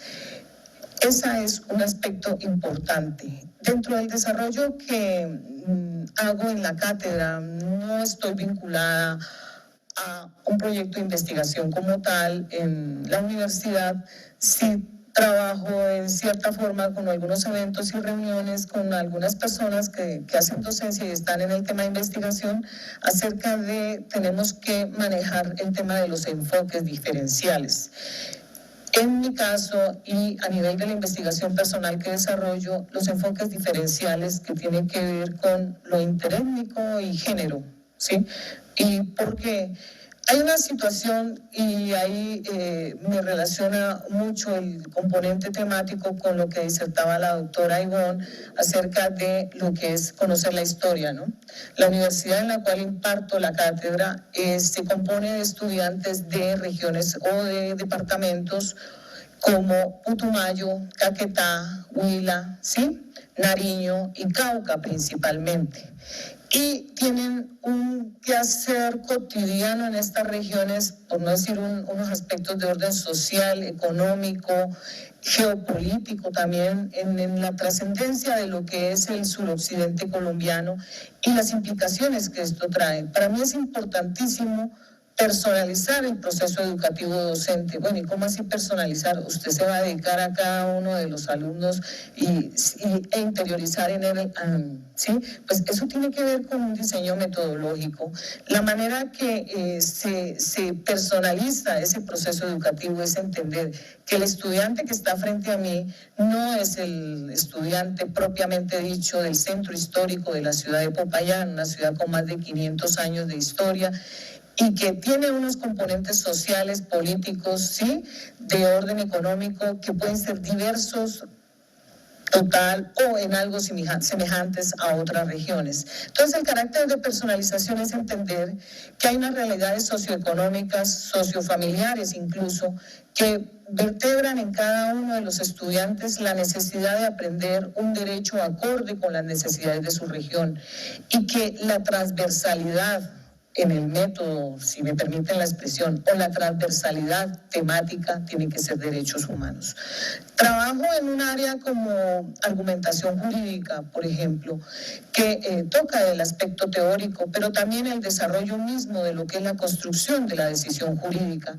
Ese es un aspecto importante. Dentro del desarrollo que hago en la cátedra, no estoy vinculada a un proyecto de investigación como tal en la universidad. Sí trabajo en cierta forma con algunos eventos y reuniones con algunas personas que hacen docencia y están en el tema de investigación acerca de tenemos que manejar el tema de los enfoques diferenciales. En mi caso y a nivel de la investigación personal que desarrollo, los enfoques diferenciales que tienen que ver con lo interétnico y género, ¿sí? Y porque hay una situación y ahí me relaciona mucho el componente temático con lo que disertaba la doctora Ivonne acerca de lo que es conocer la historia, ¿no? La universidad en la cual imparto la cátedra se compone de estudiantes de regiones o de departamentos como Putumayo, Caquetá, Huila, ¿sí? Nariño y Cauca principalmente. Y tienen un quehacer cotidiano en estas regiones, por no decir unos aspectos de orden social, económico, geopolítico también, en la trascendencia de lo que es el suroccidente colombiano y las implicaciones que esto trae. Para mí es importantísimo personalizar el proceso educativo docente. Bueno, ¿y cómo así personalizar? Usted se va a dedicar a cada uno de los alumnos e interiorizar en él, ¿sí? Pues eso tiene que ver con un diseño metodológico. La manera que se personaliza ese proceso educativo es entender que el estudiante que está frente a mí no es el estudiante propiamente dicho del centro histórico de la ciudad de Popayán, una ciudad con más de 500 años de historia, y que tiene unos componentes sociales, políticos, sí, de orden económico, que pueden ser diversos, total o en algo semejantes a otras regiones. Entonces, el carácter de personalización es entender que hay unas realidades socioeconómicas, sociofamiliares incluso, que vertebran en cada uno de los estudiantes la necesidad de aprender un derecho acorde con las necesidades de su región y que la transversalidad en el método, si me permiten la expresión, o la transversalidad temática tiene que ser derechos humanos. Trabajo en un área como argumentación jurídica, por ejemplo, que toca el aspecto teórico, pero también el desarrollo mismo de lo que es la construcción de la decisión jurídica.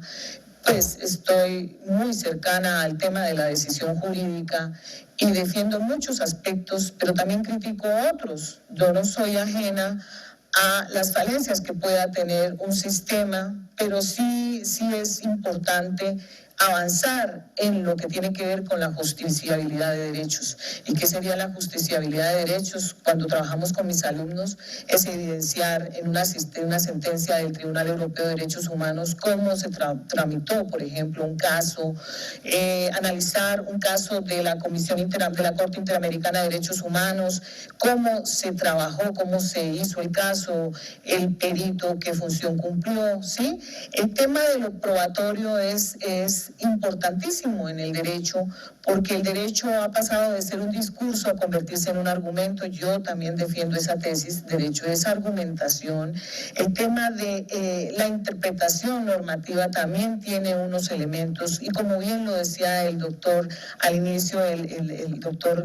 Pues estoy muy cercana al tema de la decisión jurídica y defiendo muchos aspectos, pero también critico otros. Yo no soy ajena a las falencias que pueda tener un sistema, pero sí es importante avanzar en lo que tiene que ver con la justiciabilidad de derechos. ¿Y qué sería la justiciabilidad de derechos? Cuando trabajamos con mis alumnos es evidenciar en una sentencia del Tribunal Europeo de Derechos Humanos cómo se tramitó, por ejemplo, un caso, analizar un caso de la de la Corte Interamericana de Derechos Humanos, cómo se trabajó, cómo se hizo el caso, el perito, qué función cumplió, ¿sí? El tema de lo probatorio es importantísimo en el derecho, porque el derecho ha pasado de ser un discurso a convertirse en un argumento. Yo también defiendo esa tesis, derecho es argumentación. El tema de la interpretación normativa también tiene unos elementos, y como bien lo decía el doctor al inicio, el doctor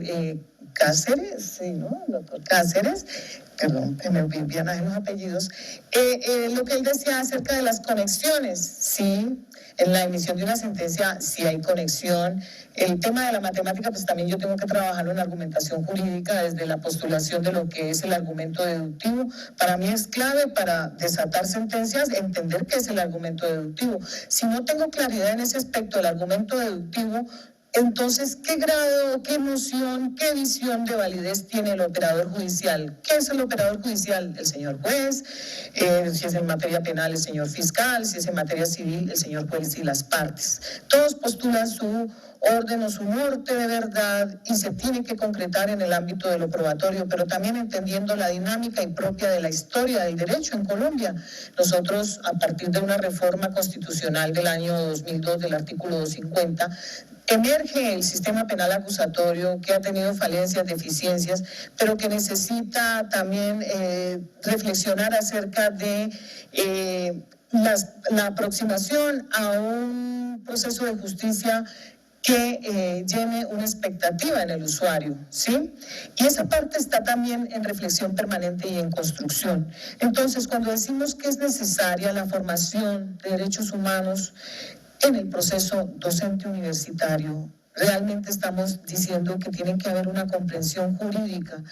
Cáceres, sí, ¿no? El doctor Cáceres, perdón, me olvidan los apellidos, lo que él decía acerca de las conexiones, sí. En la emisión de una sentencia, si hay conexión. El tema de la matemática, pues también yo tengo que trabajarlo en argumentación jurídica desde la postulación de lo que es el argumento deductivo. Para mí es clave para desatar sentencias entender qué es el argumento deductivo. Si no tengo claridad en ese aspecto del argumento deductivo, entonces, ¿qué grado, qué noción, qué visión de validez tiene el operador judicial? ¿Qué es el operador judicial? El señor juez, si es en materia penal, el señor fiscal, si es en materia civil, el señor juez y las partes. Todos postulan su orden o su norte de verdad y se tiene que concretar en el ámbito de lo probatorio, pero también entendiendo la dinámica y propia de la historia del derecho en Colombia. Nosotros, a partir de una reforma constitucional del año 2002, del artículo 250, emerge el sistema penal acusatorio que ha tenido falencias, deficiencias, pero que necesita también reflexionar acerca de la aproximación a un proceso de justicia que llene una expectativa en el usuario, ¿sí? Y esa parte está también en reflexión permanente y en construcción. Entonces, cuando decimos que es necesaria la formación de derechos humanos en el proceso docente universitario, realmente estamos diciendo que tiene que haber una comprensión jurídica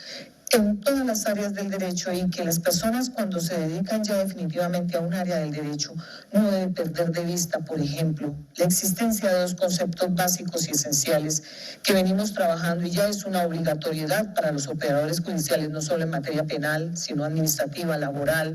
en todas las áreas del derecho y que las personas cuando se dedican ya definitivamente a un área del derecho no deben perder de vista, por ejemplo, la existencia de dos conceptos básicos y esenciales que venimos trabajando y ya es una obligatoriedad para los operadores judiciales, no solo en materia penal, sino administrativa, laboral,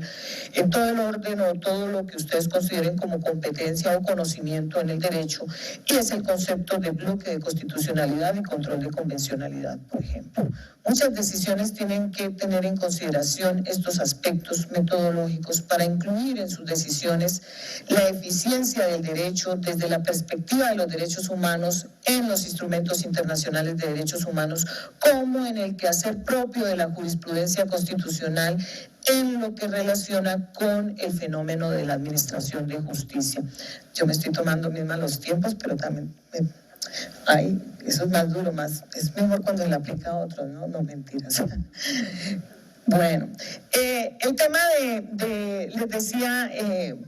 en todo el orden o todo lo que ustedes consideren como competencia o conocimiento en el derecho, y es el concepto de bloque de constitucionalidad y control de convencionalidad, por ejemplo. Muchas decisiones tienen que tener en consideración estos aspectos metodológicos para incluir en sus decisiones la eficiencia del derecho desde la perspectiva de los derechos humanos en los instrumentos internacionales de derechos humanos, como en el quehacer propio de la jurisprudencia constitucional en lo que relaciona con el fenómeno de la administración de justicia. Yo me estoy tomando misma los tiempos, pero también eso es más duro, es mejor cuando le aplica a otros, no mentiras. Bueno, el tema les decía,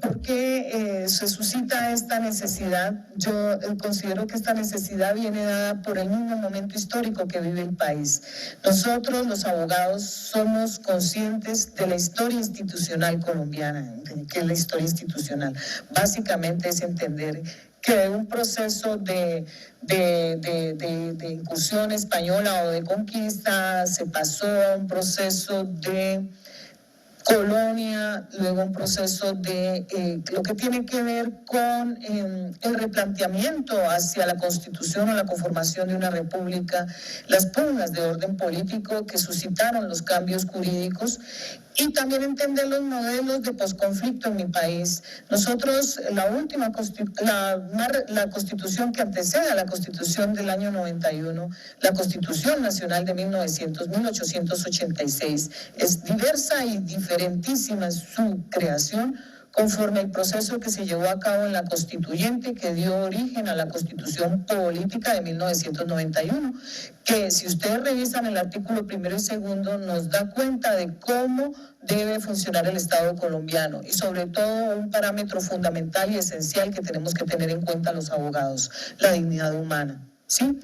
¿por qué se suscita esta necesidad? Yo considero que esta necesidad viene dada por el mismo momento histórico que vive el país. Nosotros, los abogados, somos conscientes de la historia institucional colombiana. ¿Qué es la historia institucional? Básicamente es entender que de un proceso de incursión española o de conquista se pasó a un proceso de colonia, luego un proceso de lo que tiene que ver con el replanteamiento hacia la constitución o la conformación de una república, las pugnas de orden político que suscitaron los cambios jurídicos y también entender los modelos de posconflicto en mi país. Nosotros, la constitución que antecede a la constitución del año 91, la Constitución Nacional de 1886, es diversa y diferentísima en su creación, conforme el proceso que se llevó a cabo en la constituyente que dio origen a la Constitución Política de 1991, que si ustedes revisan el artículo 1 y 2 nos da cuenta de cómo debe funcionar el Estado colombiano y sobre todo un parámetro fundamental y esencial que tenemos que tener en cuenta los abogados, la dignidad humana, ¿sí?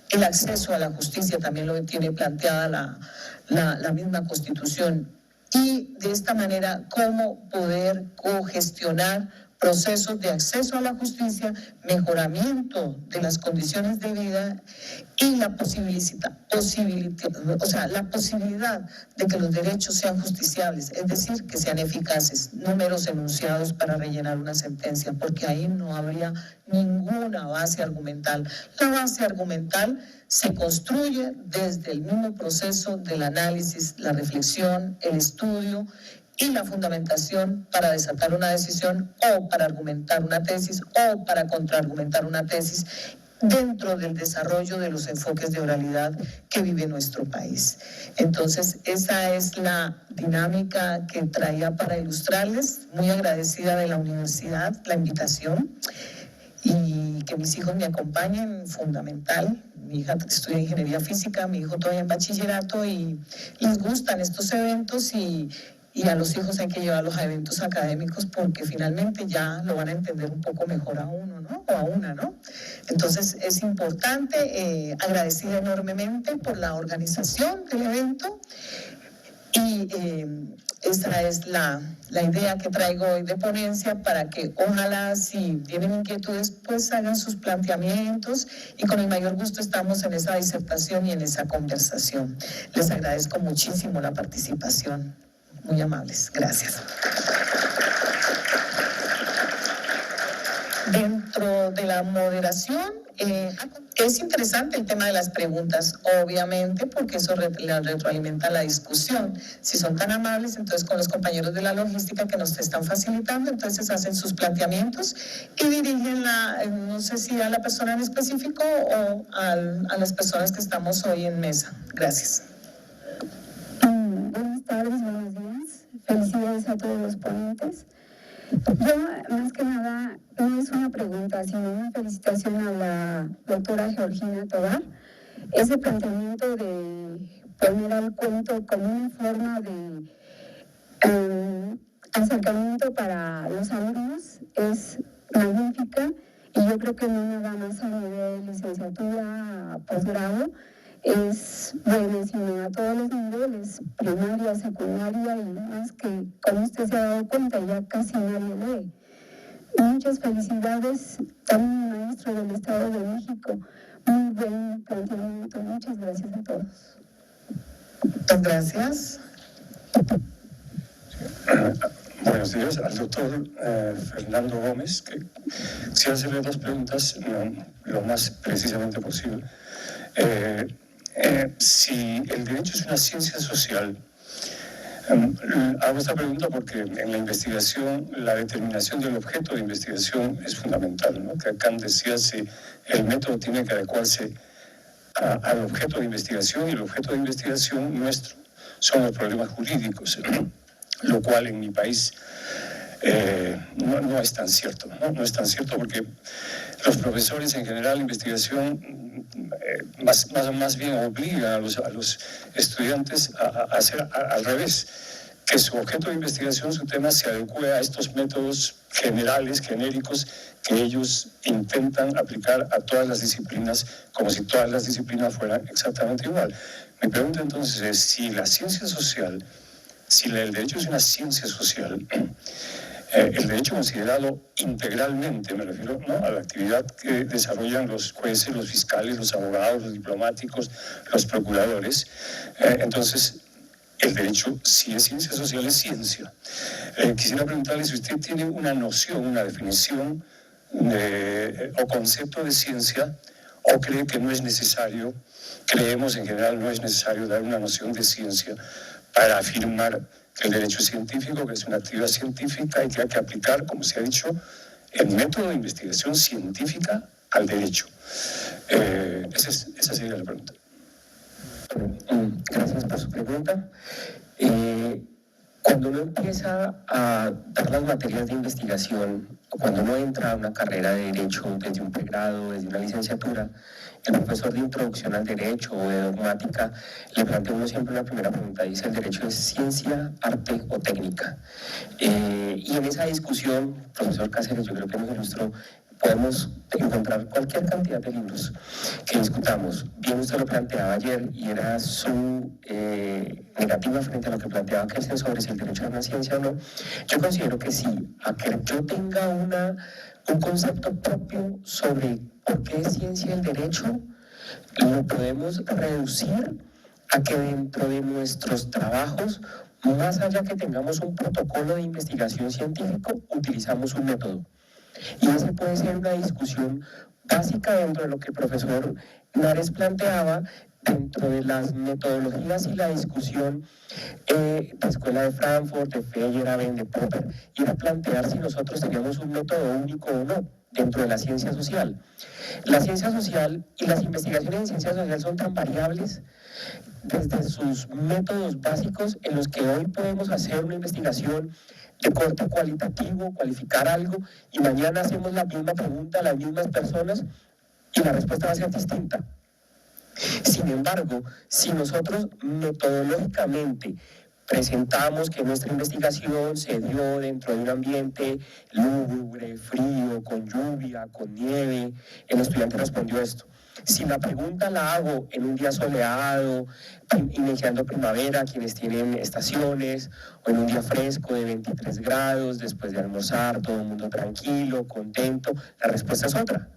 El acceso a la justicia también lo tiene planteada la misma Constitución. Y de esta manera, cómo poder cogestionar procesos de acceso a la justicia, mejoramiento de las condiciones de vida y la posibilidad de que los derechos sean justiciables, es decir, que sean eficaces, no meros enunciados para rellenar una sentencia, porque ahí no habría ninguna base argumental. La base argumental se construye desde el mismo proceso del análisis, la reflexión, el estudio y la fundamentación para desatar una decisión o para argumentar una tesis o para contraargumentar una tesis dentro del desarrollo de los enfoques de oralidad que vive nuestro país. Entonces, esa es la dinámica que traía para ilustrarles. Muy agradecida de la universidad, la invitación y que mis hijos me acompañen, fundamental. Mi hija estudia ingeniería física, mi hijo todavía en bachillerato y les gustan estos eventos y a los hijos hay que llevarlos a eventos académicos porque finalmente ya lo van a entender un poco mejor a uno, ¿no? O a una, ¿no? Entonces es importante, agradecida enormemente por la organización del evento y esta es la idea que traigo hoy de ponencia para que ojalá si tienen inquietudes pues hagan sus planteamientos y con el mayor gusto estamos en esa disertación y en esa conversación. Les agradezco muchísimo la participación. Muy amables. Gracias. Dentro de la moderación, es interesante el tema de las preguntas, obviamente, porque eso retroalimenta la discusión. Si son tan amables, entonces con los compañeros de la logística que nos están facilitando, entonces hacen sus planteamientos y dirigen no sé si a la persona en específico o a las personas que estamos hoy en mesa. Gracias. Buenas tardes, buenos días. Felicidades a todos los ponentes. Yo, más que nada, no es una pregunta, sino una felicitación a la doctora Georgina Tobar. Ese planteamiento de poner al cuento como una forma de acercamiento para los alumnos es magnífica, y yo creo que no nada más a nivel licenciatura, posgrado, es bueno, sino a todos los niveles, primaria, secundaria, y más que, como usted se ha dado cuenta, ya casi nadie lee. Muchas felicidades también al maestro del Estado de México. Muy buen planteamiento. Muchas gracias a todos. Muchas gracias. Buenos días, al doctor Fernando Gómez, que quisiera hacerle dos preguntas lo más precisamente posible. Si el derecho es una ciencia social, hago esta pregunta porque en la investigación la determinación del objeto de investigación es fundamental, ¿no? Que Kant decía si el método tiene que adecuarse al objeto de investigación, y el objeto de investigación nuestro son los problemas jurídicos, lo cual en mi país no es tan cierto, ¿no? No es tan cierto porque los profesores en general de investigación más bien obligan a los estudiantes a hacer al revés, que su objeto de investigación, su tema, se adecue a estos métodos generales, genéricos, que ellos intentan aplicar a todas las disciplinas, como si todas las disciplinas fueran exactamente igual. Mi pregunta entonces es, si la ciencia social, si el derecho es una ciencia social, el derecho considerado integralmente, me refiero, ¿no?, a la actividad que desarrollan los jueces, los fiscales, los abogados, los diplomáticos, los procuradores, entonces el derecho, si es ciencia social, es ciencia. Quisiera preguntarle si usted tiene una noción, una definición o concepto de ciencia, o cree que no es necesario, creemos en general no es necesario dar una noción de ciencia para afirmar que el derecho es científico, que es una actividad científica y que hay que aplicar, como se ha dicho, el método de investigación científica al derecho. Esa sería la pregunta. Gracias por su pregunta. Cuando uno empieza a dar las materias de investigación, o cuando uno entra a una carrera de derecho desde un pregrado, desde una licenciatura, el profesor de introducción al derecho o de dogmática le plantea a uno siempre una primera pregunta, dice: ¿el derecho es ciencia, arte o técnica? Y en esa discusión, profesor Cáceres, yo creo que nos ilustró, podemos encontrar cualquier cantidad de libros que discutamos. Bien, usted lo planteaba ayer y era su negativa frente a lo que planteaba Kelsen sobre si el derecho es una ciencia o no. Yo considero que sí, a que yo tenga un concepto propio sobre por qué es ciencia el derecho, lo podemos reducir a que dentro de nuestros trabajos, más allá que tengamos un protocolo de investigación científico, utilizamos un método. Y esa puede ser una discusión básica dentro de lo que el profesor Nares planteaba, dentro de las metodologías y la discusión de Escuela de Frankfurt, de Feyerabend, de Popper, y era plantear si nosotros teníamos un método único o no dentro de la ciencia social. La ciencia social y las investigaciones en ciencia social son tan variables desde sus métodos básicos, en los que hoy podemos hacer una investigación de corte cualitativo, cualificar algo, y mañana hacemos la misma pregunta a las mismas personas y la respuesta va a ser distinta. Sin embargo, si nosotros metodológicamente presentamos que nuestra investigación se dio dentro de un ambiente lúgubre, frío, con lluvia, con nieve, el estudiante respondió esto. Si la pregunta la hago en un día soleado, iniciando primavera, quienes tienen estaciones, o en un día fresco de 23 grados, después de almorzar, todo el mundo tranquilo, contento, la respuesta es otra.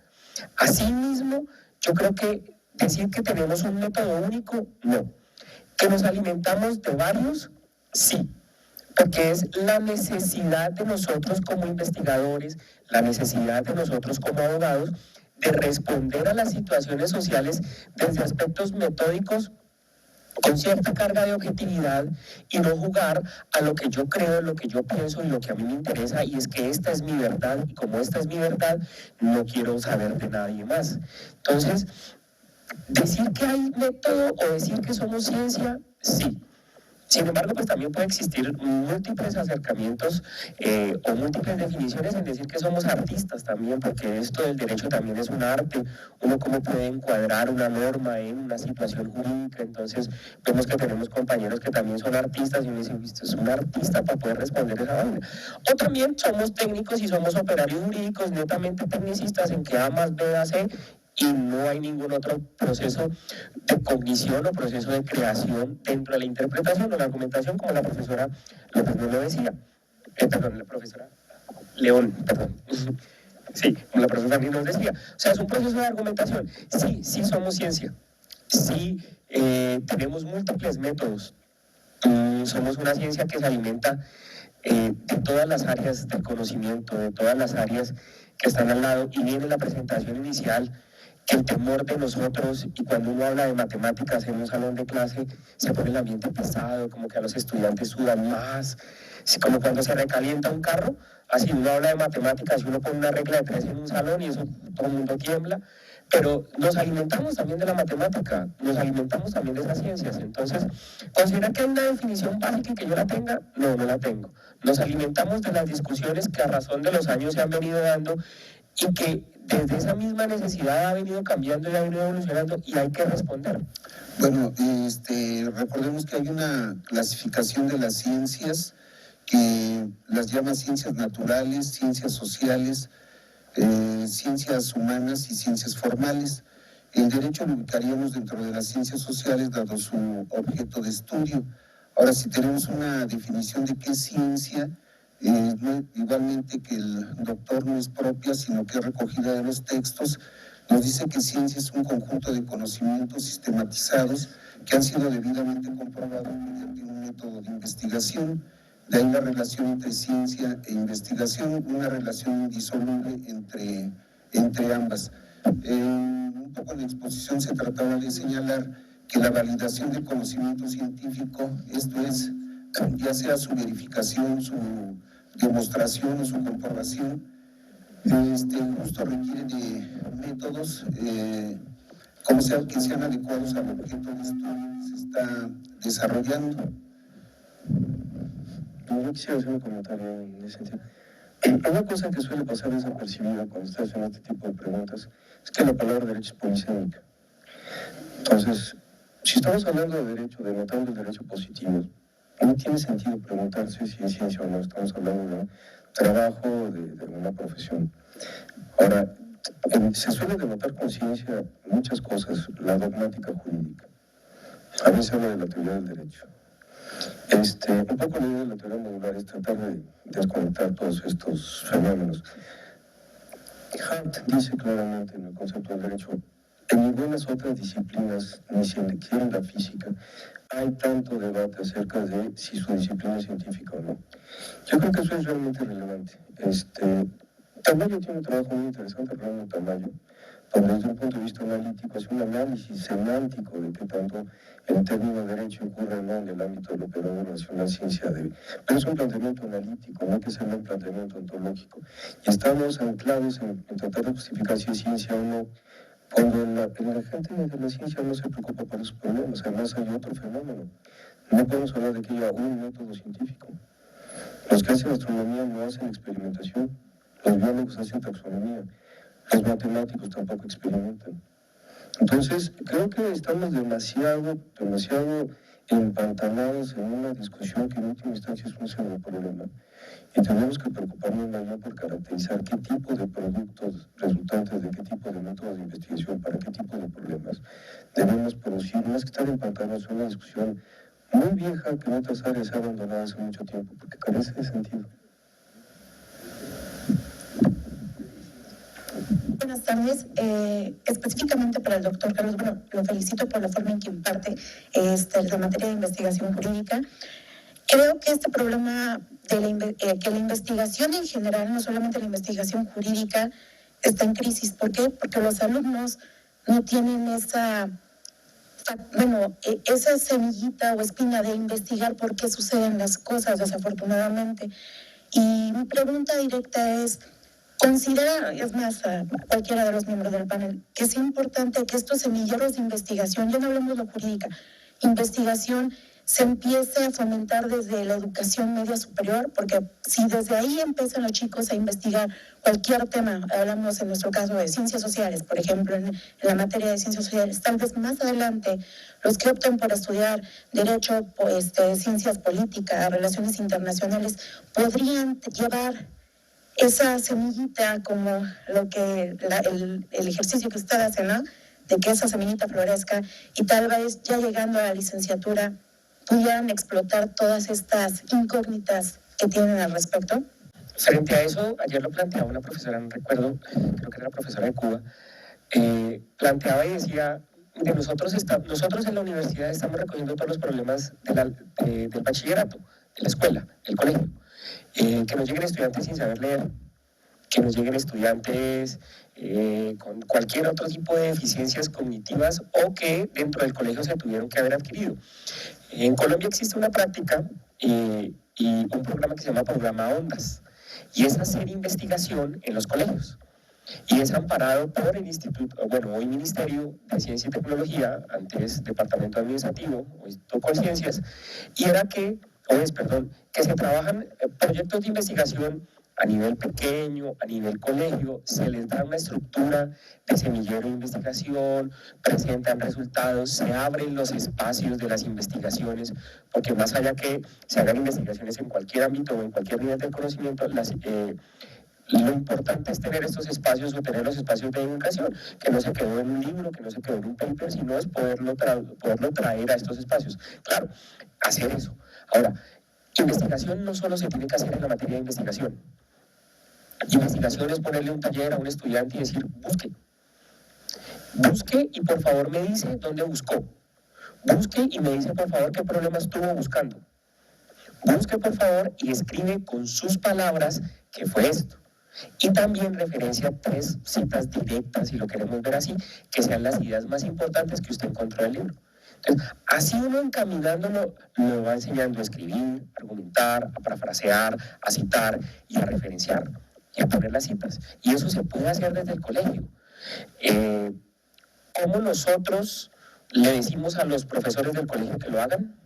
Asimismo, yo creo que decir que tenemos un método único, no. Que nos alimentamos de varios, sí. Porque es la necesidad de nosotros como investigadores, la necesidad de nosotros como abogados, de responder a las situaciones sociales desde aspectos metódicos con cierta carga de objetividad, y no jugar a lo que yo creo, lo que yo pienso y lo que a mí me interesa, y es que esta es mi verdad, y como esta es mi verdad, no quiero saber de nadie más. Entonces, decir que hay método o decir que somos ciencia, sí. Sin embargo, pues también puede existir múltiples acercamientos o múltiples definiciones en decir que somos artistas también, porque esto del derecho también es un arte. Uno cómo puede encuadrar una norma en una situación jurídica. Entonces vemos que tenemos compañeros que también son artistas y uno dice, usted es un artista para poder responder esa vaina. O también somos técnicos y somos operarios jurídicos netamente tecnicistas en que A más B da C, y no hay ningún otro proceso de cognición o proceso de creación dentro de la interpretación o la argumentación, como la profesora López nos lo decía. Perdón, la profesora León, perdón. Sí, como la profesora también nos decía. O sea, es un proceso de argumentación. Sí, sí somos ciencia. Sí, tenemos múltiples métodos. Somos una ciencia que se alimenta de todas las áreas del conocimiento, de todas las áreas que están al lado, y viene la presentación inicial, que el temor de nosotros, y cuando uno habla de matemáticas en un salón de clase, se pone el ambiente pesado, como que a los estudiantes sudan más, como cuando se recalienta un carro, así uno habla de matemáticas y uno pone una regla de 3 en un salón y eso todo el mundo tiembla, pero nos alimentamos también de la matemática, nos alimentamos también de esas ciencias. Entonces, ¿considera que hay una definición básica y que yo la tenga? No, no la tengo. Nos alimentamos de las discusiones que a razón de los años se han venido dando y que desde esa misma necesidad ha venido cambiando y ha venido evolucionando, y hay que responder. Bueno, recordemos que hay una clasificación de las ciencias que las llama ciencias naturales, ciencias sociales, ciencias humanas y ciencias formales. El derecho lo ubicaríamos dentro de las ciencias sociales, dado su objeto de estudio. Ahora, si tenemos una definición de qué es ciencia, no, igualmente que el doctor no es propia, sino que es recogida de los textos, nos dice que ciencia es un conjunto de conocimientos sistematizados que han sido debidamente comprobados mediante un método de investigación. De ahí la relación entre ciencia e investigación, una relación indisoluble entre ambas. Un poco en la exposición se trataba de señalar que la validación del conocimiento científico, esto es, ya sea su verificación, su demostración o su comprobación, justo requiere de métodos que sean adecuados al objeto de estudio que se está desarrollando. Yo quisiera hacer un comentario en ese sentido. Una cosa que suele pasar desapercibida cuando estás haciendo este tipo de preguntas es que la palabra derecho es polisémica. Entonces, si estamos hablando de derecho, denotando el derecho positivo, no tiene sentido preguntarse si es ciencia o no. Estamos hablando de un trabajo, de una profesión. Ahora, se suele denotar con ciencia muchas cosas, la dogmática jurídica. A veces se habla de la teoría del derecho. Un poco la idea de la teoría modular es tratar de desconectar todos estos fenómenos. Hart dice claramente en el concepto del derecho, en ninguna otras disciplinas, ni siquiera en la física, hay tanto debate acerca de si su disciplina es científica o no. Yo creo que eso es realmente relevante. Tamayo tiene un trabajo muy interesante, Ramón Tamayo, donde desde un punto de vista analítico hace un análisis semántico de qué tanto el término derecho ocurre o no en el ámbito del operador nacional ciencia de... Pero es un planteamiento analítico, no hay que hacerlo un planteamiento ontológico. Y estamos anclados en tratar de justificar si es ciencia o no, cuando la gente de la ciencia no se preocupa por esos problemas. Además hay otro fenómeno. No podemos hablar de que haya un método científico. Los que hacen astronomía no hacen experimentación, los biólogos hacen taxonomía, los matemáticos tampoco experimentan. Entonces, creo que estamos demasiado empantanados en una discusión que en última instancia es un solo problema. Y tenemos que preocuparnos más bien por caracterizar qué tipo de productos resultantes de qué tipo de métodos de investigación, para qué tipo de problemas debemos producir, más que estar empantanados en una discusión muy vieja que en otras áreas se ha abandonado hace mucho tiempo, porque carece de sentido. Buenas tardes. Específicamente para el doctor Carlos, bueno, lo felicito por la forma en que imparte la materia de investigación jurídica. Creo que este problema de que la investigación en general, no solamente la investigación jurídica, está en crisis. ¿Por qué? Porque los alumnos no tienen esa semillita o espina de investigar por qué suceden las cosas, desafortunadamente. Y mi pregunta directa es, considera, es más, a cualquiera de los miembros del panel, que es importante que estos semilleros de investigación, ya no hablemos de jurídica, investigación, se empiece a fomentar desde la educación media superior, porque si desde ahí empiezan los chicos a investigar cualquier tema, hablamos en nuestro caso de ciencias sociales, por ejemplo, en la materia de ciencias sociales, tal vez más adelante los que opten por estudiar derecho, ciencias políticas, relaciones internacionales, podrían llevar esa semillita como lo que el ejercicio que usted hace, ¿no? De que esa semillita florezca y tal vez ya llegando a la licenciatura pudieran explotar todas estas incógnitas que tienen al respecto. Frente a eso, ayer lo planteaba una profesora, no recuerdo, creo que era la profesora de Cuba, planteaba y decía, de nosotros en la universidad estamos recogiendo todos los problemas del bachillerato, de la escuela, del colegio. Que nos lleguen estudiantes sin saber leer, que nos lleguen estudiantes con cualquier otro tipo de deficiencias cognitivas o que dentro del colegio se tuvieron que haber adquirido. En Colombia existe una práctica y un programa que se llama Programa Ondas, y es hacer investigación en los colegios. Y es amparado por el Instituto, hoy Ministerio de Ciencia y Tecnología, antes Departamento Administrativo, o Instituto Colciencias, y era que se trabajan proyectos de investigación a nivel pequeño, a nivel colegio, se les da una estructura de semillero de investigación, presentan resultados, se abren los espacios de las investigaciones, porque más allá que se hagan investigaciones en cualquier ámbito o en cualquier nivel del conocimiento, lo importante es tener estos espacios o tener los espacios de divulgación, que no se quedó en un libro, que no se quedó en un paper, sino es poderlo traer a estos espacios. Claro, hacer eso. Ahora, investigación no solo se tiene que hacer en la materia de investigación. Investigación es ponerle un taller a un estudiante y decir, busque y por favor me dice dónde buscó. Busque y me dice por favor qué problema estuvo buscando. Busque por favor y escribe con sus palabras qué fue esto. Y también referencia a 3 citas directas, si lo queremos ver así, que sean las ideas más importantes que usted encontró en el libro. Entonces, así uno encaminándolo, lo va enseñando a escribir, a argumentar, a parafrasear, a citar y a referenciar y a poner las citas. Y eso se puede hacer desde el colegio. ¿Cómo nosotros le decimos a los profesores del colegio que lo hagan?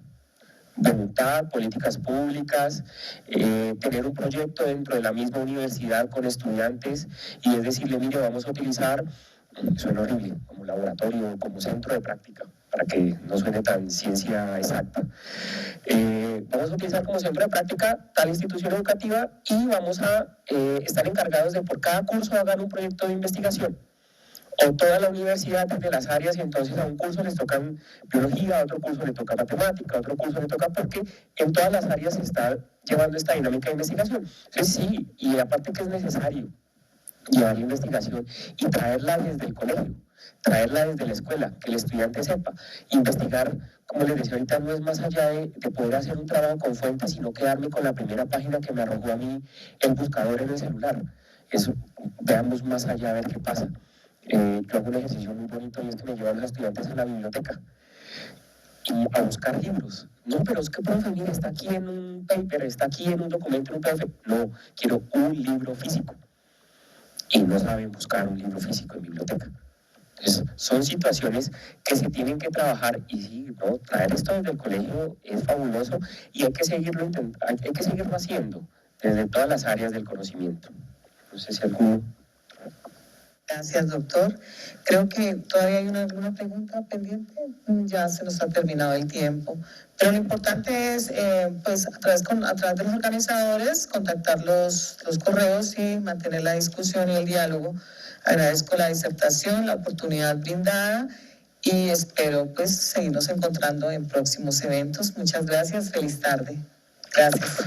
Voluntad, políticas públicas, tener un proyecto dentro de la misma universidad con estudiantes y es decirle, mire, vamos a utilizar, suena horrible, como laboratorio, como centro de práctica, para que no suene tan ciencia exacta. Vamos a utilizar como centro de práctica tal institución educativa y vamos a estar encargados de por cada curso hagan un proyecto de investigación. O toda la universidad desde las áreas y entonces a un curso les tocan biología, a otro curso le toca matemática, a otro curso le toca porque en todas las áreas se está llevando esta dinámica de investigación. Entonces sí, y aparte que es necesario llevar la investigación y traerla desde el colegio, traerla desde la escuela, que el estudiante sepa. Investigar, como les decía ahorita, no es más allá de poder hacer un trabajo con fuentes, sino quedarme con la primera página que me arrojó a mí el buscador en el celular. Eso, veamos más allá a ver qué pasa. Yo hago un ejercicio muy bonito y es que me llevan los estudiantes a la biblioteca y a buscar libros. No, pero es que, profe, mira, está aquí en un paper, está aquí en un documento, en un PDF. No, quiero un libro físico. Y no saben buscar un libro físico en biblioteca. Entonces, son situaciones que se tienen que trabajar y sí, ¿no? Traer esto desde el colegio es fabuloso y hay que seguirlo haciendo desde todas las áreas del conocimiento. No sé si alguno... Gracias, doctor. Creo que todavía hay alguna pregunta pendiente. Ya se nos ha terminado el tiempo. Pero lo importante es, pues, a través de los organizadores, contactar los correos y mantener la discusión y el diálogo. Agradezco la disertación, la oportunidad brindada y espero, pues, seguirnos encontrando en próximos eventos. Muchas gracias. Feliz tarde. Gracias.